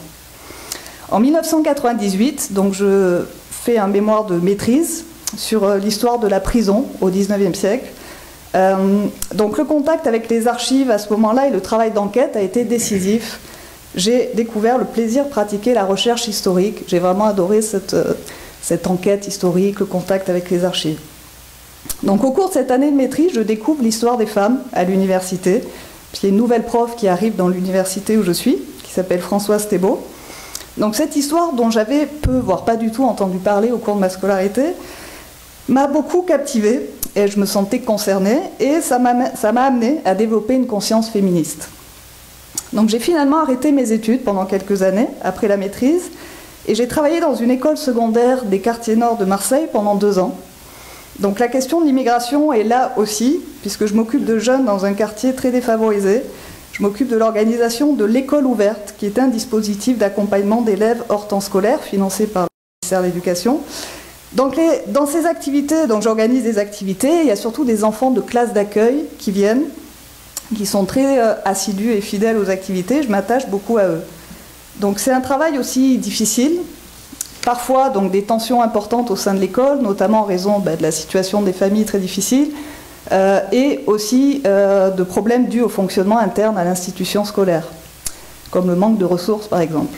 En 1998, donc je fais un mémoire de maîtrise sur l'histoire de la prison au XIXe siècle. Donc le contact avec les archives à ce moment-là et le travail d'enquête a été décisif. J'ai découvert le plaisir de pratiquer la recherche historique. J'ai vraiment adoré cette enquête historique, le contact avec les archives. Donc au cours de cette année de maîtrise, je découvre l'histoire des femmes à l'université. Puis il y a une nouvelle prof qui arrive dans l'université où je suis, qui s'appelle Françoise Thébault. Donc cette histoire dont j'avais peu, voire pas du tout entendu parler au cours de ma scolarité, m'a beaucoup captivée et je me sentais concernée et ça m'a amenée à développer une conscience féministe. Donc j'ai finalement arrêté mes études pendant quelques années après la maîtrise et j'ai travaillé dans une école secondaire des quartiers nord de Marseille pendant 2 ans. Donc la question de l'immigration est là aussi, puisque je m'occupe de jeunes dans un quartier très défavorisé. Je m'occupe de l'organisation de l'école ouverte, qui est un dispositif d'accompagnement d'élèves hors temps scolaire financé par le ministère de l'Éducation. Donc dans ces activités, donc j'organise des activités, il y a surtout des enfants de classes d'accueil qui viennent, qui sont très assidus et fidèles aux activités. Je m'attache beaucoup à eux. Donc c'est un travail aussi difficile. Parfois, donc, des tensions importantes au sein de l'école, notamment en raison de la situation des familles très difficiles, et aussi de problèmes dus au fonctionnement interne à l'institution scolaire, comme le manque de ressources, par exemple.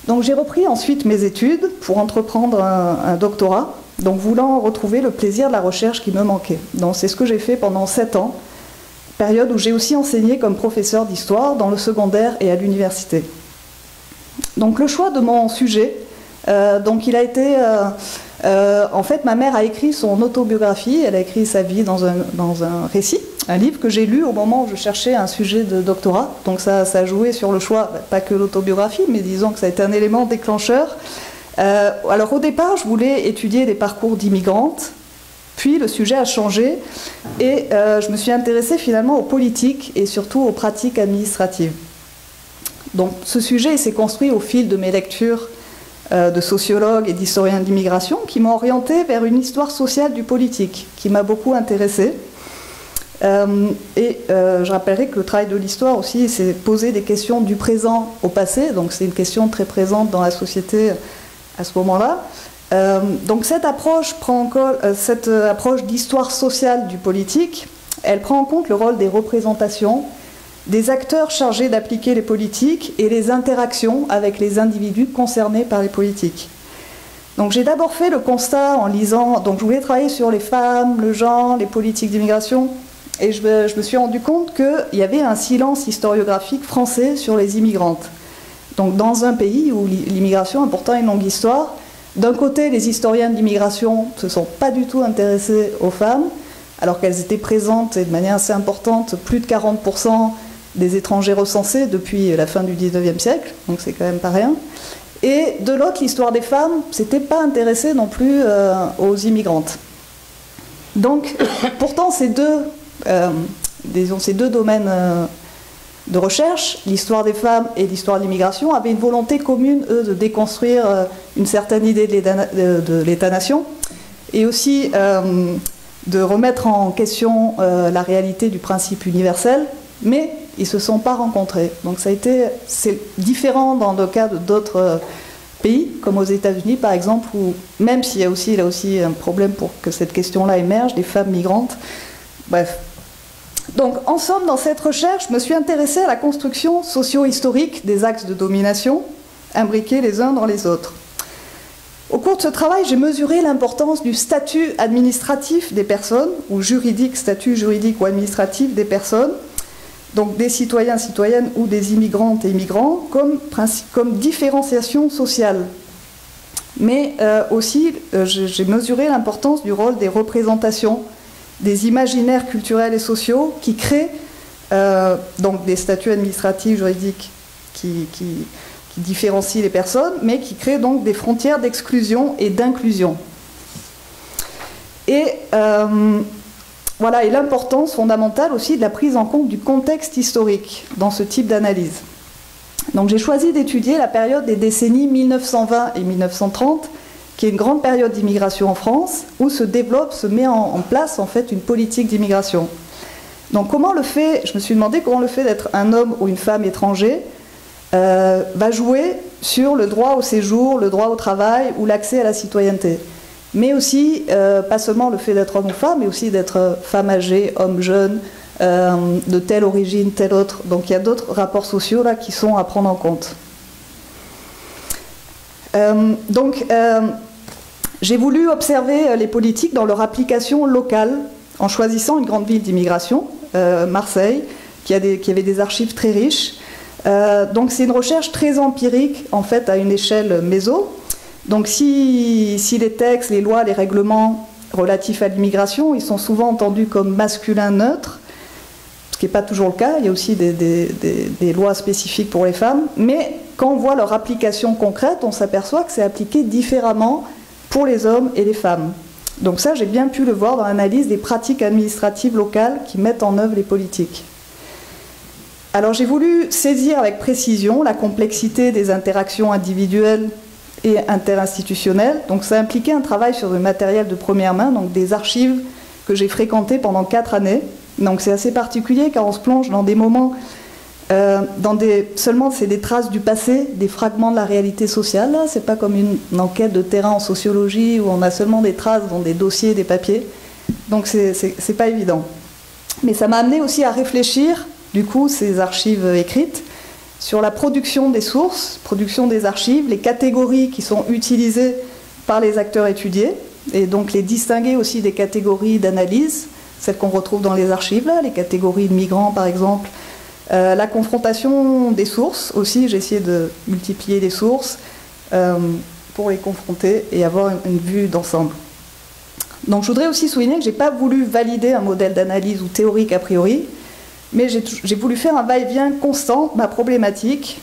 Donc j'ai repris ensuite mes études pour entreprendre un doctorat, donc voulant retrouver le plaisir de la recherche qui me manquait. Donc c'est ce que j'ai fait pendant 7 ans, période où j'ai aussi enseigné comme professeur d'histoire dans le secondaire et à l'université. Donc le choix de mon sujet, donc il a été... en fait, ma mère a écrit son autobiographie, elle a écrit sa vie dans un récit, un livre que j'ai lu au moment où je cherchais un sujet de doctorat. Donc ça a joué sur le choix, pas que l'autobiographie, mais disons que ça a été un élément déclencheur. Alors au départ, je voulais étudier les parcours d'immigrantes, puis le sujet a changé et je me suis intéressée finalement aux politiques et surtout aux pratiques administratives. Donc ce sujet s'est construit au fil de mes lectures de sociologues et d'historiens de l'immigration qui m'ont orienté vers une histoire sociale du politique, qui m'a beaucoup intéressée. Je rappellerai que le travail de l'histoire aussi, c'est poser des questions du présent au passé, donc c'est une question très présente dans la société à ce moment-là. Donc cette approche d'histoire sociale du politique, elle prend en compte le rôle des représentations, des acteurs chargés d'appliquer les politiques et les interactions avec les individus concernés par les politiques. Donc j'ai d'abord fait le constat en lisant, donc je voulais travailler sur les femmes, le genre, les politiques d'immigration, et je me suis rendu compte qu'il y avait un silence historiographique français sur les immigrantes. Donc dans un pays où l'immigration a pourtant une longue histoire, d'un côté les historiens de l'immigration ne se sont pas du tout intéressés aux femmes, alors qu'elles étaient présentes et de manière assez importante, plus de 40% des étrangers recensés depuis la fin du XIXe siècle, donc c'est quand même pas rien. Et de l'autre, l'histoire des femmes ne s'était pas intéressée non plus aux immigrantes. Donc, pourtant, ces deux domaines de recherche, l'histoire des femmes et l'histoire de l'immigration, avaient une volonté commune, eux, de déconstruire une certaine idée de l'État-nation, et aussi de remettre en question la réalité du principe universel, mais ils ne se sont pas rencontrés. Donc c'est différent dans le cas d'autres pays, comme aux États-Unis par exemple, où même s'il y a aussi, là aussi un problème pour que cette question-là émerge, des femmes migrantes. Bref. Donc en somme, dans cette recherche, je me suis intéressée à la construction socio-historique des axes de domination, imbriqués les uns dans les autres. Au cours de ce travail, j'ai mesuré l'importance du statut administratif des personnes, ou juridique, statut juridique ou administratif des personnes, donc des citoyens, citoyennes ou des immigrantes et immigrants, comme différenciation sociale. Mais aussi, j'ai mesuré l'importance du rôle des représentations, des imaginaires culturels et sociaux qui créent donc des statuts administratifs, juridiques qui différencient les personnes, mais qui créent donc des frontières d'exclusion et d'inclusion. Et voilà, et l'importance fondamentale aussi de la prise en compte du contexte historique dans ce type d'analyse. Donc j'ai choisi d'étudier la période des décennies 1920 et 1930, qui est une grande période d'immigration en France, où se met en place en fait une politique d'immigration. Donc je me suis demandé comment le fait d'être un homme ou une femme étranger va jouer sur le droit au séjour, le droit au travail ou l'accès à la citoyenneté. Mais aussi, pas seulement le fait d'être homme ou femme, mais aussi d'être femme âgée, homme jeune, de telle origine, telle autre. Donc il y a d'autres rapports sociaux là qui sont à prendre en compte. J'ai voulu observer les politiques dans leur application locale en choisissant une grande ville d'immigration, Marseille, qui avait des archives très riches. Donc c'est une recherche très empirique en fait à une échelle méso. Donc si les textes, les lois, les règlements relatifs à l'immigration, ils sont souvent entendus comme masculins neutres, ce qui n'est pas toujours le cas, il y a aussi des lois spécifiques pour les femmes, mais quand on voit leur application concrète, on s'aperçoit que c'est appliqué différemment pour les hommes et les femmes. Donc ça, j'ai bien pu le voir dans l'analyse des pratiques administratives locales qui mettent en œuvre les politiques. Alors j'ai voulu saisir avec précision la complexité des interactions individuelles et interinstitutionnelles. Donc ça impliquait un travail sur du matériel de première main, donc des archives que j'ai fréquentées pendant 4 années. Donc c'est assez particulier car on se plonge dans des moments, seulement c'est des traces du passé, des fragments de la réalité sociale. C'est pas comme une enquête de terrain en sociologie où on a seulement des traces dans des dossiers, des papiers. Donc c'est pas évident. Mais ça m'a amené aussi à réfléchir, du coup, ces archives écrites, sur la production des sources, production des archives, les catégories qui sont utilisées par les acteurs étudiés, et donc les distinguer aussi des catégories d'analyse, celles qu'on retrouve dans les archives, là, les catégories de migrants par exemple, la confrontation des sources aussi, j'ai essayé de multiplier les sources pour les confronter et avoir une vue d'ensemble. Donc je voudrais aussi souligner que je n'ai pas voulu valider un modèle d'analyse ou théorique a priori, mais j'ai voulu faire un va-et-vient constant de ma problématique,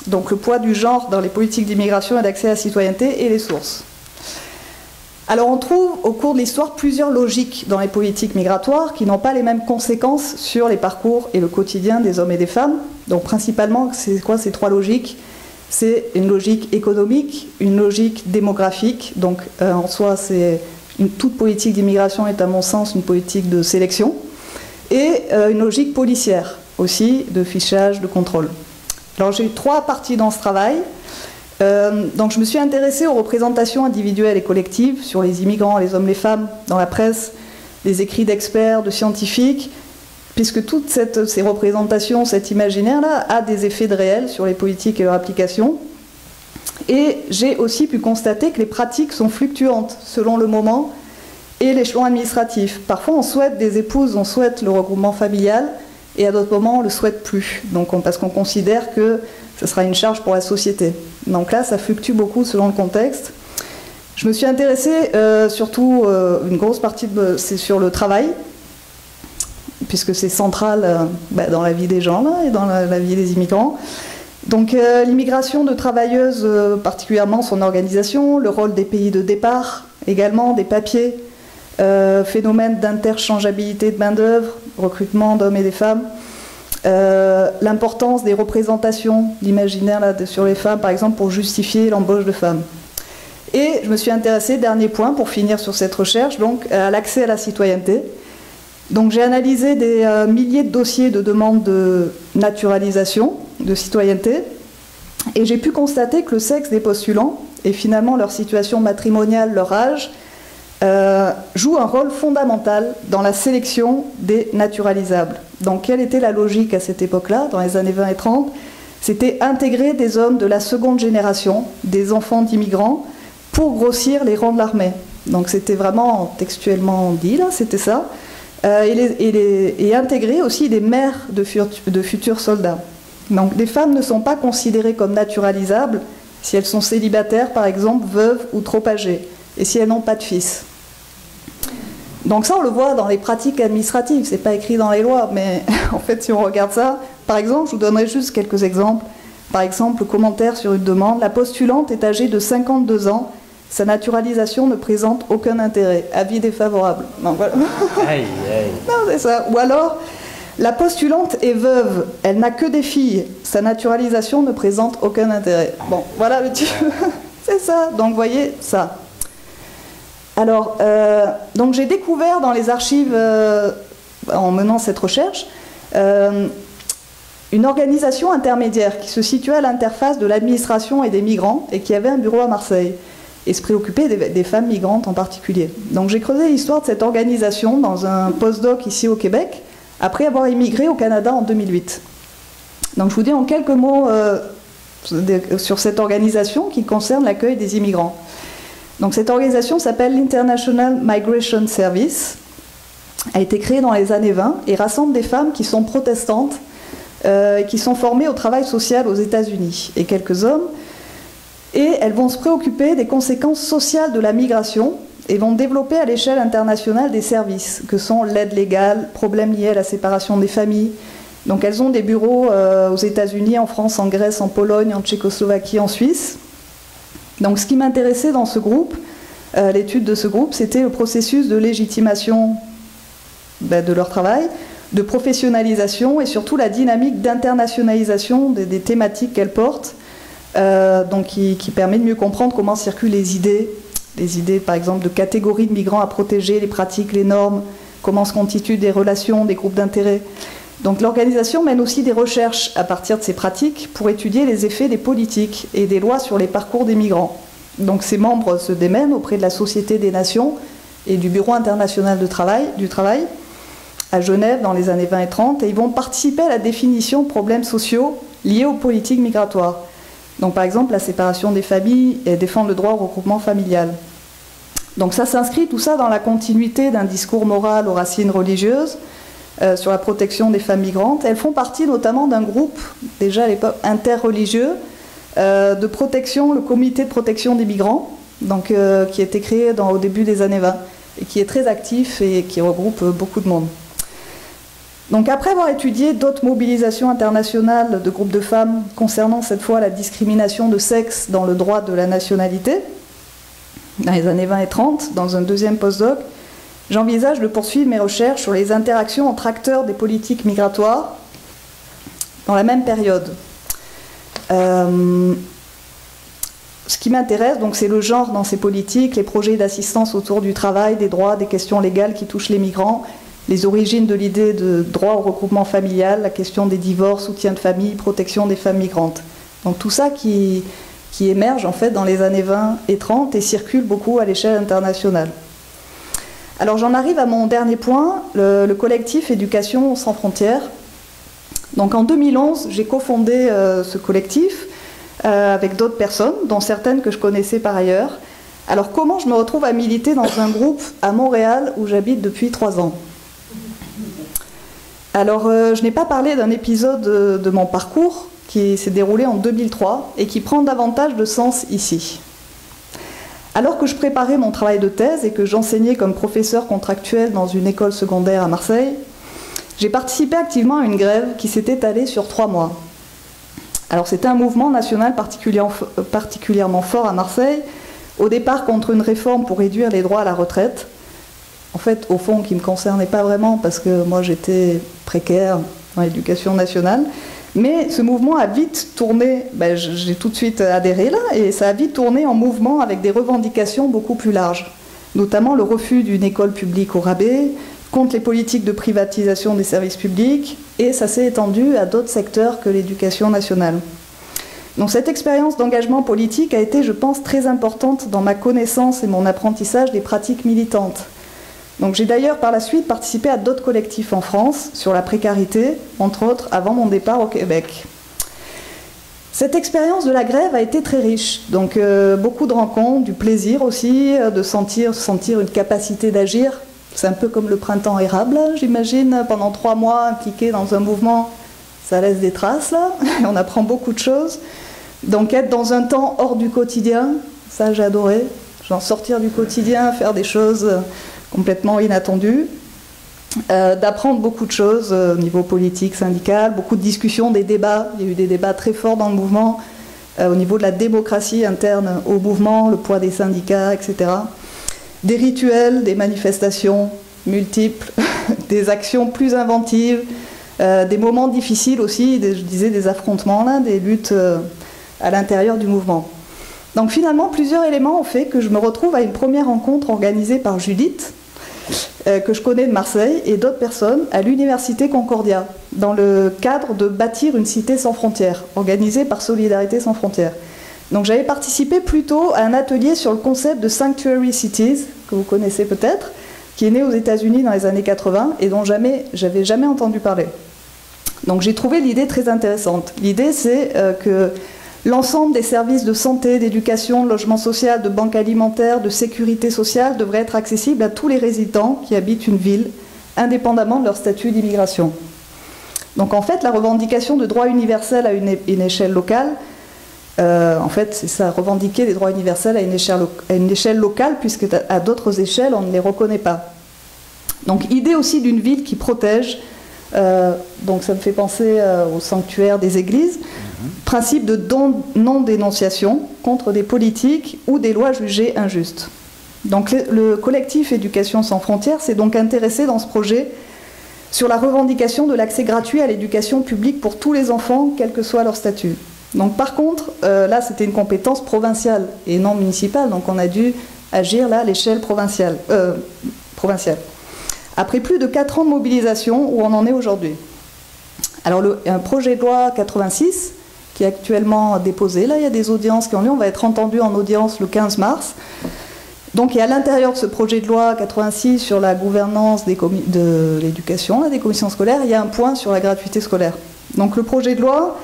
donc le poids du genre dans les politiques d'immigration et d'accès à la citoyenneté et les sources. Alors on trouve au cours de l'histoire plusieurs logiques dans les politiques migratoires qui n'ont pas les mêmes conséquences sur les parcours et le quotidien des hommes et des femmes. Donc principalement, c'est quoi ces 3 logiques? C'est une logique économique, une logique démographique, donc en soi toute politique d'immigration est à mon sens une politique de sélection, et une logique policière aussi, de fichage, de contrôle. Alors j'ai eu 3 parties dans ce travail. Donc je me suis intéressée aux représentations individuelles et collectives sur les immigrants, les hommes, les femmes, dans la presse, les écrits d'experts, de scientifiques, puisque toutes ces représentations, cet imaginaire-là, a des effets de réel sur les politiques et leur application. Et j'ai aussi pu constater que les pratiques sont fluctuantes selon le moment et l'échelon administratif. Parfois on souhaite des épouses, on souhaite le regroupement familial, et à d'autres moments on ne le souhaite plus, parce qu'on considère que ce sera une charge pour la société. Donc là, ça fluctue beaucoup selon le contexte. Je me suis intéressée surtout, une grosse partie, c'est sur le travail, puisque c'est central dans la vie des gens là, et dans la vie des immigrants. Donc l'immigration de travailleuses, particulièrement son organisation, le rôle des pays de départ, également des papiers, phénomène d'interchangeabilité de main-d'œuvre, recrutement d'hommes et des femmes, l'importance des représentations d'imaginaire sur les femmes, par exemple, pour justifier l'embauche de femmes. Et je me suis intéressée, dernier point, pour finir sur cette recherche, donc à l'accès à la citoyenneté. Donc j'ai analysé des milliers de dossiers de demandes de naturalisation, de citoyenneté, et j'ai pu constater que le sexe des postulants, et finalement leur situation matrimoniale, leur âge, joue un rôle fondamental dans la sélection des naturalisables. Donc quelle était la logique à cette époque-là, dans les années 20 et 30? C'était intégrer des hommes de la seconde génération, des enfants d'immigrants, pour grossir les rangs de l'armée. Donc c'était vraiment textuellement dit, là, c'était ça. Et intégrer aussi des mères de futurs soldats. Donc les femmes ne sont pas considérées comme naturalisables si elles sont célibataires, par exemple, veuves ou trop âgées, et si elles n'ont pas de fils. Donc ça, on le voit dans les pratiques administratives, c'est pas écrit dans les lois, mais en fait, si on regarde ça, par exemple, je vous donnerai juste quelques exemples. Par exemple, le commentaire sur une demande, la postulante est âgée de 52 ans, sa naturalisation ne présente aucun intérêt, avis défavorable. Donc, voilà. Aïe, aïe. Non, c'est ça. Ou alors, la postulante est veuve, elle n'a que des filles, sa naturalisation ne présente aucun intérêt. Bon, voilà le type. C'est ça, donc vous voyez ça. Alors, donc j'ai découvert dans les archives, en menant cette recherche, une organisation intermédiaire qui se situait à l'interface de l'administration et des migrants et qui avait un bureau à Marseille et se préoccupait des femmes migrantes en particulier. Donc j'ai creusé l'histoire de cette organisation dans un postdoc ici au Québec, après avoir immigré au Canada en 2008. Donc je vous dis en quelques mots sur cette organisation qui concerne l'accueil des immigrants. Donc cette organisation s'appelle l'International Migration Service, a été créée dans les années 20 et rassemble des femmes qui sont protestantes, qui sont formées au travail social aux États-Unis, et quelques hommes. Et elles vont se préoccuper des conséquences sociales de la migration et vont développer à l'échelle internationale des services, que sont l'aide légale, problèmes liés à la séparation des familles. Donc elles ont des bureaux aux États-Unis, en France, en Grèce, en Pologne, en Tchécoslovaquie, en Suisse. Donc ce qui m'intéressait dans ce groupe, l'étude de ce groupe, c'était le processus de légitimation de leur travail, de professionnalisation et surtout la dynamique d'internationalisation des thématiques qu'elles portent, donc qui permet de mieux comprendre comment circulent les idées par exemple de catégories de migrants à protéger, les pratiques, les normes, comment se constituent des relations, des groupes d'intérêt. Donc l'organisation mène aussi des recherches à partir de ces pratiques pour étudier les effets des politiques et des lois sur les parcours des migrants. Donc ses membres se démènent auprès de la Société des Nations et du Bureau international du travail à Genève dans les années 20 et 30, et ils vont participer à la définition de problèmes sociaux liés aux politiques migratoires. Donc par exemple la séparation des familles et défendre le droit au regroupement familial. Donc ça s'inscrit tout ça dans la continuité d'un discours moral aux racines religieuses sur la protection des femmes migrantes. Elles font partie notamment d'un groupe, déjà à l'époque interreligieux, de protection, le comité de protection des migrants, donc, qui a été créé au début des années 20 et qui est très actif et qui regroupe beaucoup de monde. Donc après avoir étudié d'autres mobilisations internationales de groupes de femmes concernant cette fois la discrimination de sexe dans le droit de la nationalité, dans les années 20 et 30, dans un deuxième postdoc, j'envisage de poursuivre mes recherches sur les interactions entre acteurs des politiques migratoires dans la même période. Ce qui m'intéresse, donc, c'est le genre dans ces politiques, les projets d'assistance autour du travail, des droits, des questions légales qui touchent les migrants, les origines de l'idée de droit au regroupement familial, la question des divorces, soutien de famille, protection des femmes migrantes. Donc tout ça qui émerge en fait dans les années 20 et 30 et circule beaucoup à l'échelle internationale. Alors j'en arrive à mon dernier point, le collectif Éducation sans frontières. Donc en 2011, j'ai cofondé ce collectif avec d'autres personnes, dont certaines que je connaissais par ailleurs. Alors comment je me retrouve à militer dans un groupe à Montréal où j'habite depuis 3 ans ? Alors, je n'ai pas parlé d'un épisode de mon parcours qui s'est déroulé en 2003 et qui prend davantage de sens ici. Alors que je préparais mon travail de thèse et que j'enseignais comme professeur contractuel dans une école secondaire à Marseille, j'ai participé activement à une grève qui s'est étalée sur 3 mois. Alors, c'était un mouvement national particulièrement fort à Marseille, au départ contre une réforme pour réduire les droits à la retraite. En fait, au fond, qui ne me concernait pas vraiment parce que moi j'étais précaire dans l'éducation nationale. Mais ce mouvement a vite tourné, j'ai tout de suite adhéré là, et ça a vite tourné en mouvement avec des revendications beaucoup plus larges. Notamment le refus d'une école publique au rabais, contre les politiques de privatisation des services publics, et ça s'est étendu à d'autres secteurs que l'éducation nationale. Donc cette expérience d'engagement politique a été, je pense, très importante dans ma connaissance et mon apprentissage des pratiques militantes. Donc j'ai d'ailleurs par la suite participé à d'autres collectifs en France sur la précarité, entre autres avant mon départ au Québec. Cette expérience de la grève a été très riche, donc beaucoup de rencontres, du plaisir aussi, de sentir une capacité d'agir. C'est un peu comme le printemps érable, j'imagine, pendant 3 mois impliqué dans un mouvement, ça laisse des traces, là, et on apprend beaucoup de choses. Donc être dans un temps hors du quotidien, ça j'ai adoré, genre sortir du quotidien, faire des choses complètement inattendues. D'apprendre beaucoup de choses au niveau politique, syndical, beaucoup de discussions, des débats. Il y a eu des débats très forts dans le mouvement au niveau de la démocratie interne au mouvement, le poids des syndicats, etc. Des rituels, des manifestations multiples, des actions plus inventives, des moments difficiles aussi, je disais des affrontements, là, des luttes à l'intérieur du mouvement. Donc finalement, plusieurs éléments ont fait que je me retrouve à une première rencontre organisée par Judith, que je connais de Marseille, et d'autres personnes à l'Université Concordia, dans le cadre de bâtir une cité sans frontières, organisée par Solidarité sans frontières. Donc j'avais participé plutôt à un atelier sur le concept de Sanctuary Cities, que vous connaissez peut-être, qui est né aux États-Unis dans les années 80 et dont j'avais jamais entendu parler. Donc j'ai trouvé l'idée très intéressante. L'idée c'est que l'ensemble des services de santé, d'éducation, de logement social, de banque alimentaire, de sécurité sociale devrait être accessible à tous les résidents qui habitent une ville, indépendamment de leur statut d'immigration. Donc en fait, la revendication de droits universels à une échelle locale, en fait, c'est ça, revendiquer des droits universels à une échelle locale, puisque à d'autres échelles, on ne les reconnaît pas. Donc idée aussi d'une ville qui protège, donc ça me fait penser au sanctuaire des églises, principe de non-dénonciation contre des politiques ou des lois jugées injustes. Donc le collectif Éducation sans frontières s'est donc intéressé dans ce projet sur la revendication de l'accès gratuit à l'éducation publique pour tous les enfants, quel que soit leur statut. Donc par contre, là c'était une compétence provinciale et non municipale, donc on a dû agir là à l'échelle provinciale. Après plus de 4 ans de mobilisation, où on en est aujourd'hui. Alors un projet de loi 86 qui est actuellement déposé. Là, il y a des audiences qui ont lieu. On va être entendu en audience le 15 mars. Donc, et à l'intérieur de ce projet de loi 86 sur la gouvernance de l'éducation, des commissions scolaires, il y a un point sur la gratuité scolaire. Donc, le projet de loi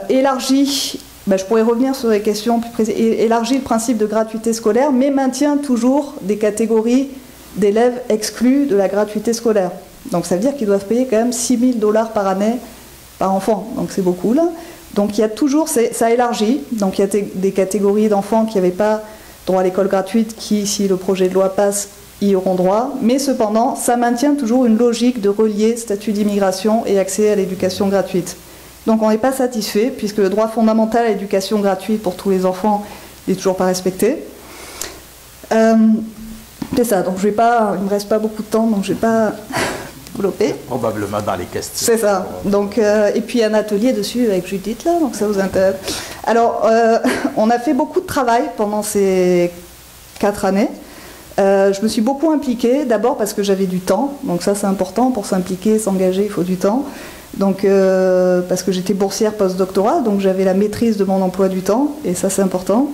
élargit, je pourrais revenir sur les questions plus précises, élargit le principe de gratuité scolaire, mais maintient toujours des catégories d'élèves exclus de la gratuité scolaire. Donc, ça veut dire qu'ils doivent payer quand même $6 000 par année par enfant, donc c'est beaucoup là. Donc il y a toujours, ça élargit, donc il y a des catégories d'enfants qui n'avaient pas droit à l'école gratuite qui, si le projet de loi passe, y auront droit, mais cependant, ça maintient toujours une logique de relier statut d'immigration et accès à l'éducation gratuite. Donc on n'est pas satisfait, puisque le droit fondamental à l'éducation gratuite pour tous les enfants n'est toujours pas respecté. C'est ça, donc il ne me reste pas beaucoup de temps, donc je ne vais pas... développer. Probablement dans les questions. C'est ça. Donc, et puis un atelier dessus avec Judith, là, donc ça vous intéresse. Alors, on a fait beaucoup de travail pendant ces 4 années. Je me suis beaucoup impliquée, d'abord parce que j'avais du temps, donc ça c'est important, pour s'impliquer, s'engager, il faut du temps. Donc, parce que j'étais boursière post-doctorat, donc j'avais la maîtrise de mon emploi du temps, et ça c'est important.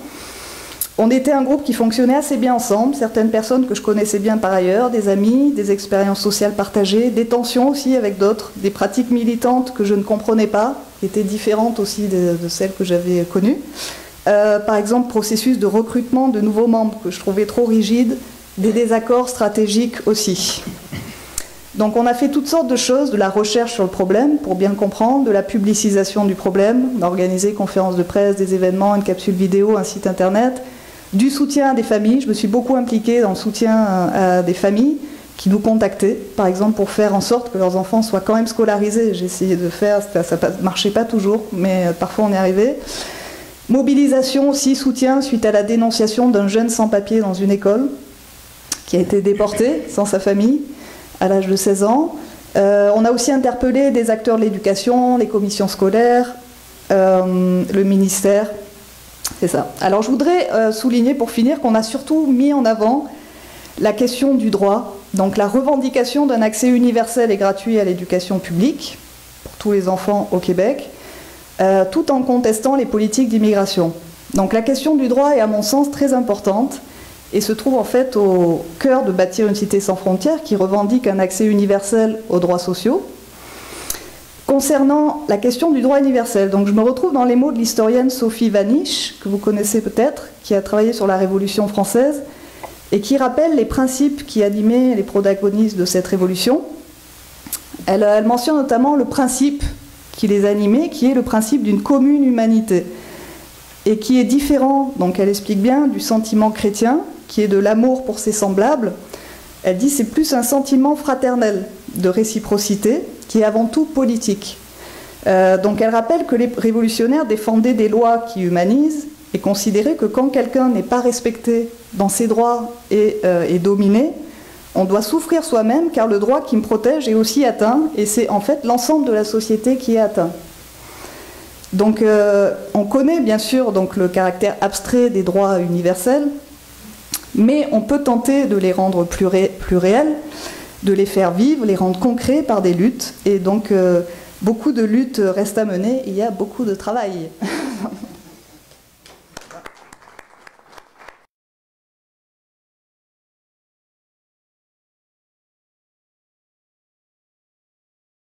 On était un groupe qui fonctionnait assez bien ensemble, certaines personnes que je connaissais bien par ailleurs, des amis, des expériences sociales partagées, des tensions aussi avec d'autres, des pratiques militantes que je ne comprenais pas, qui étaient différentes aussi de celles que j'avais connues. Par exemple, processus de recrutement de nouveaux membres que je trouvais trop rigides, des désaccords stratégiques aussi. Donc on a fait toutes sortes de choses, de la recherche sur le problème pour bien le comprendre, de la publicisation du problème, d'organiser conférences de presse, des événements, une capsule vidéo, un site internet, du soutien à des familles. Je me suis beaucoup impliquée dans le soutien à des familles qui nous contactaient, par exemple pour faire en sorte que leurs enfants soient quand même scolarisés. J'ai essayé de faire, ça ne marchait pas toujours, mais parfois on est arrivé. Mobilisation aussi, soutien suite à la dénonciation d'un jeune sans-papier dans une école qui a été déporté sans sa famille à l'âge de 16 ans. On a aussi interpellé des acteurs de l'éducation, les commissions scolaires, le ministère. C'est ça. Alors je voudrais souligner pour finir qu'on a surtout mis en avant la question du droit, donc la revendication d'un accès universel et gratuit à l'éducation publique pour tous les enfants au Québec, tout en contestant les politiques d'immigration. Donc la question du droit est à mon sens très importante et se trouve en fait au cœur de Bâtir une cité sans frontières qui revendique un accès universel aux droits sociaux, concernant la question du droit universel, donc je me retrouve dans les mots de l'historienne Sophie Vanish, que vous connaissez peut-être, qui a travaillé sur la Révolution française, et qui rappelle les principes qui animaient les protagonistes de cette révolution. Elle mentionne notamment le principe qui les animait, qui est le principe d'une commune humanité, et qui est différent, donc elle explique bien, du sentiment chrétien, qui est de l'amour pour ses semblables. Elle dit c'est plus un sentiment fraternel, de réciprocité, qui est avant tout politique. Donc elle rappelle que les révolutionnaires défendaient des lois qui humanisent et considéraient que quand quelqu'un n'est pas respecté dans ses droits et est dominé, on doit souffrir soi-même car le droit qui me protège est aussi atteint et c'est en fait l'ensemble de la société qui est atteint. Donc on connaît bien sûr donc, le caractère abstrait des droits universels, mais on peut tenter de les rendre plus réels, de les faire vivre, les rendre concrets par des luttes. Et donc beaucoup de luttes restent à mener, il y a beaucoup de travail.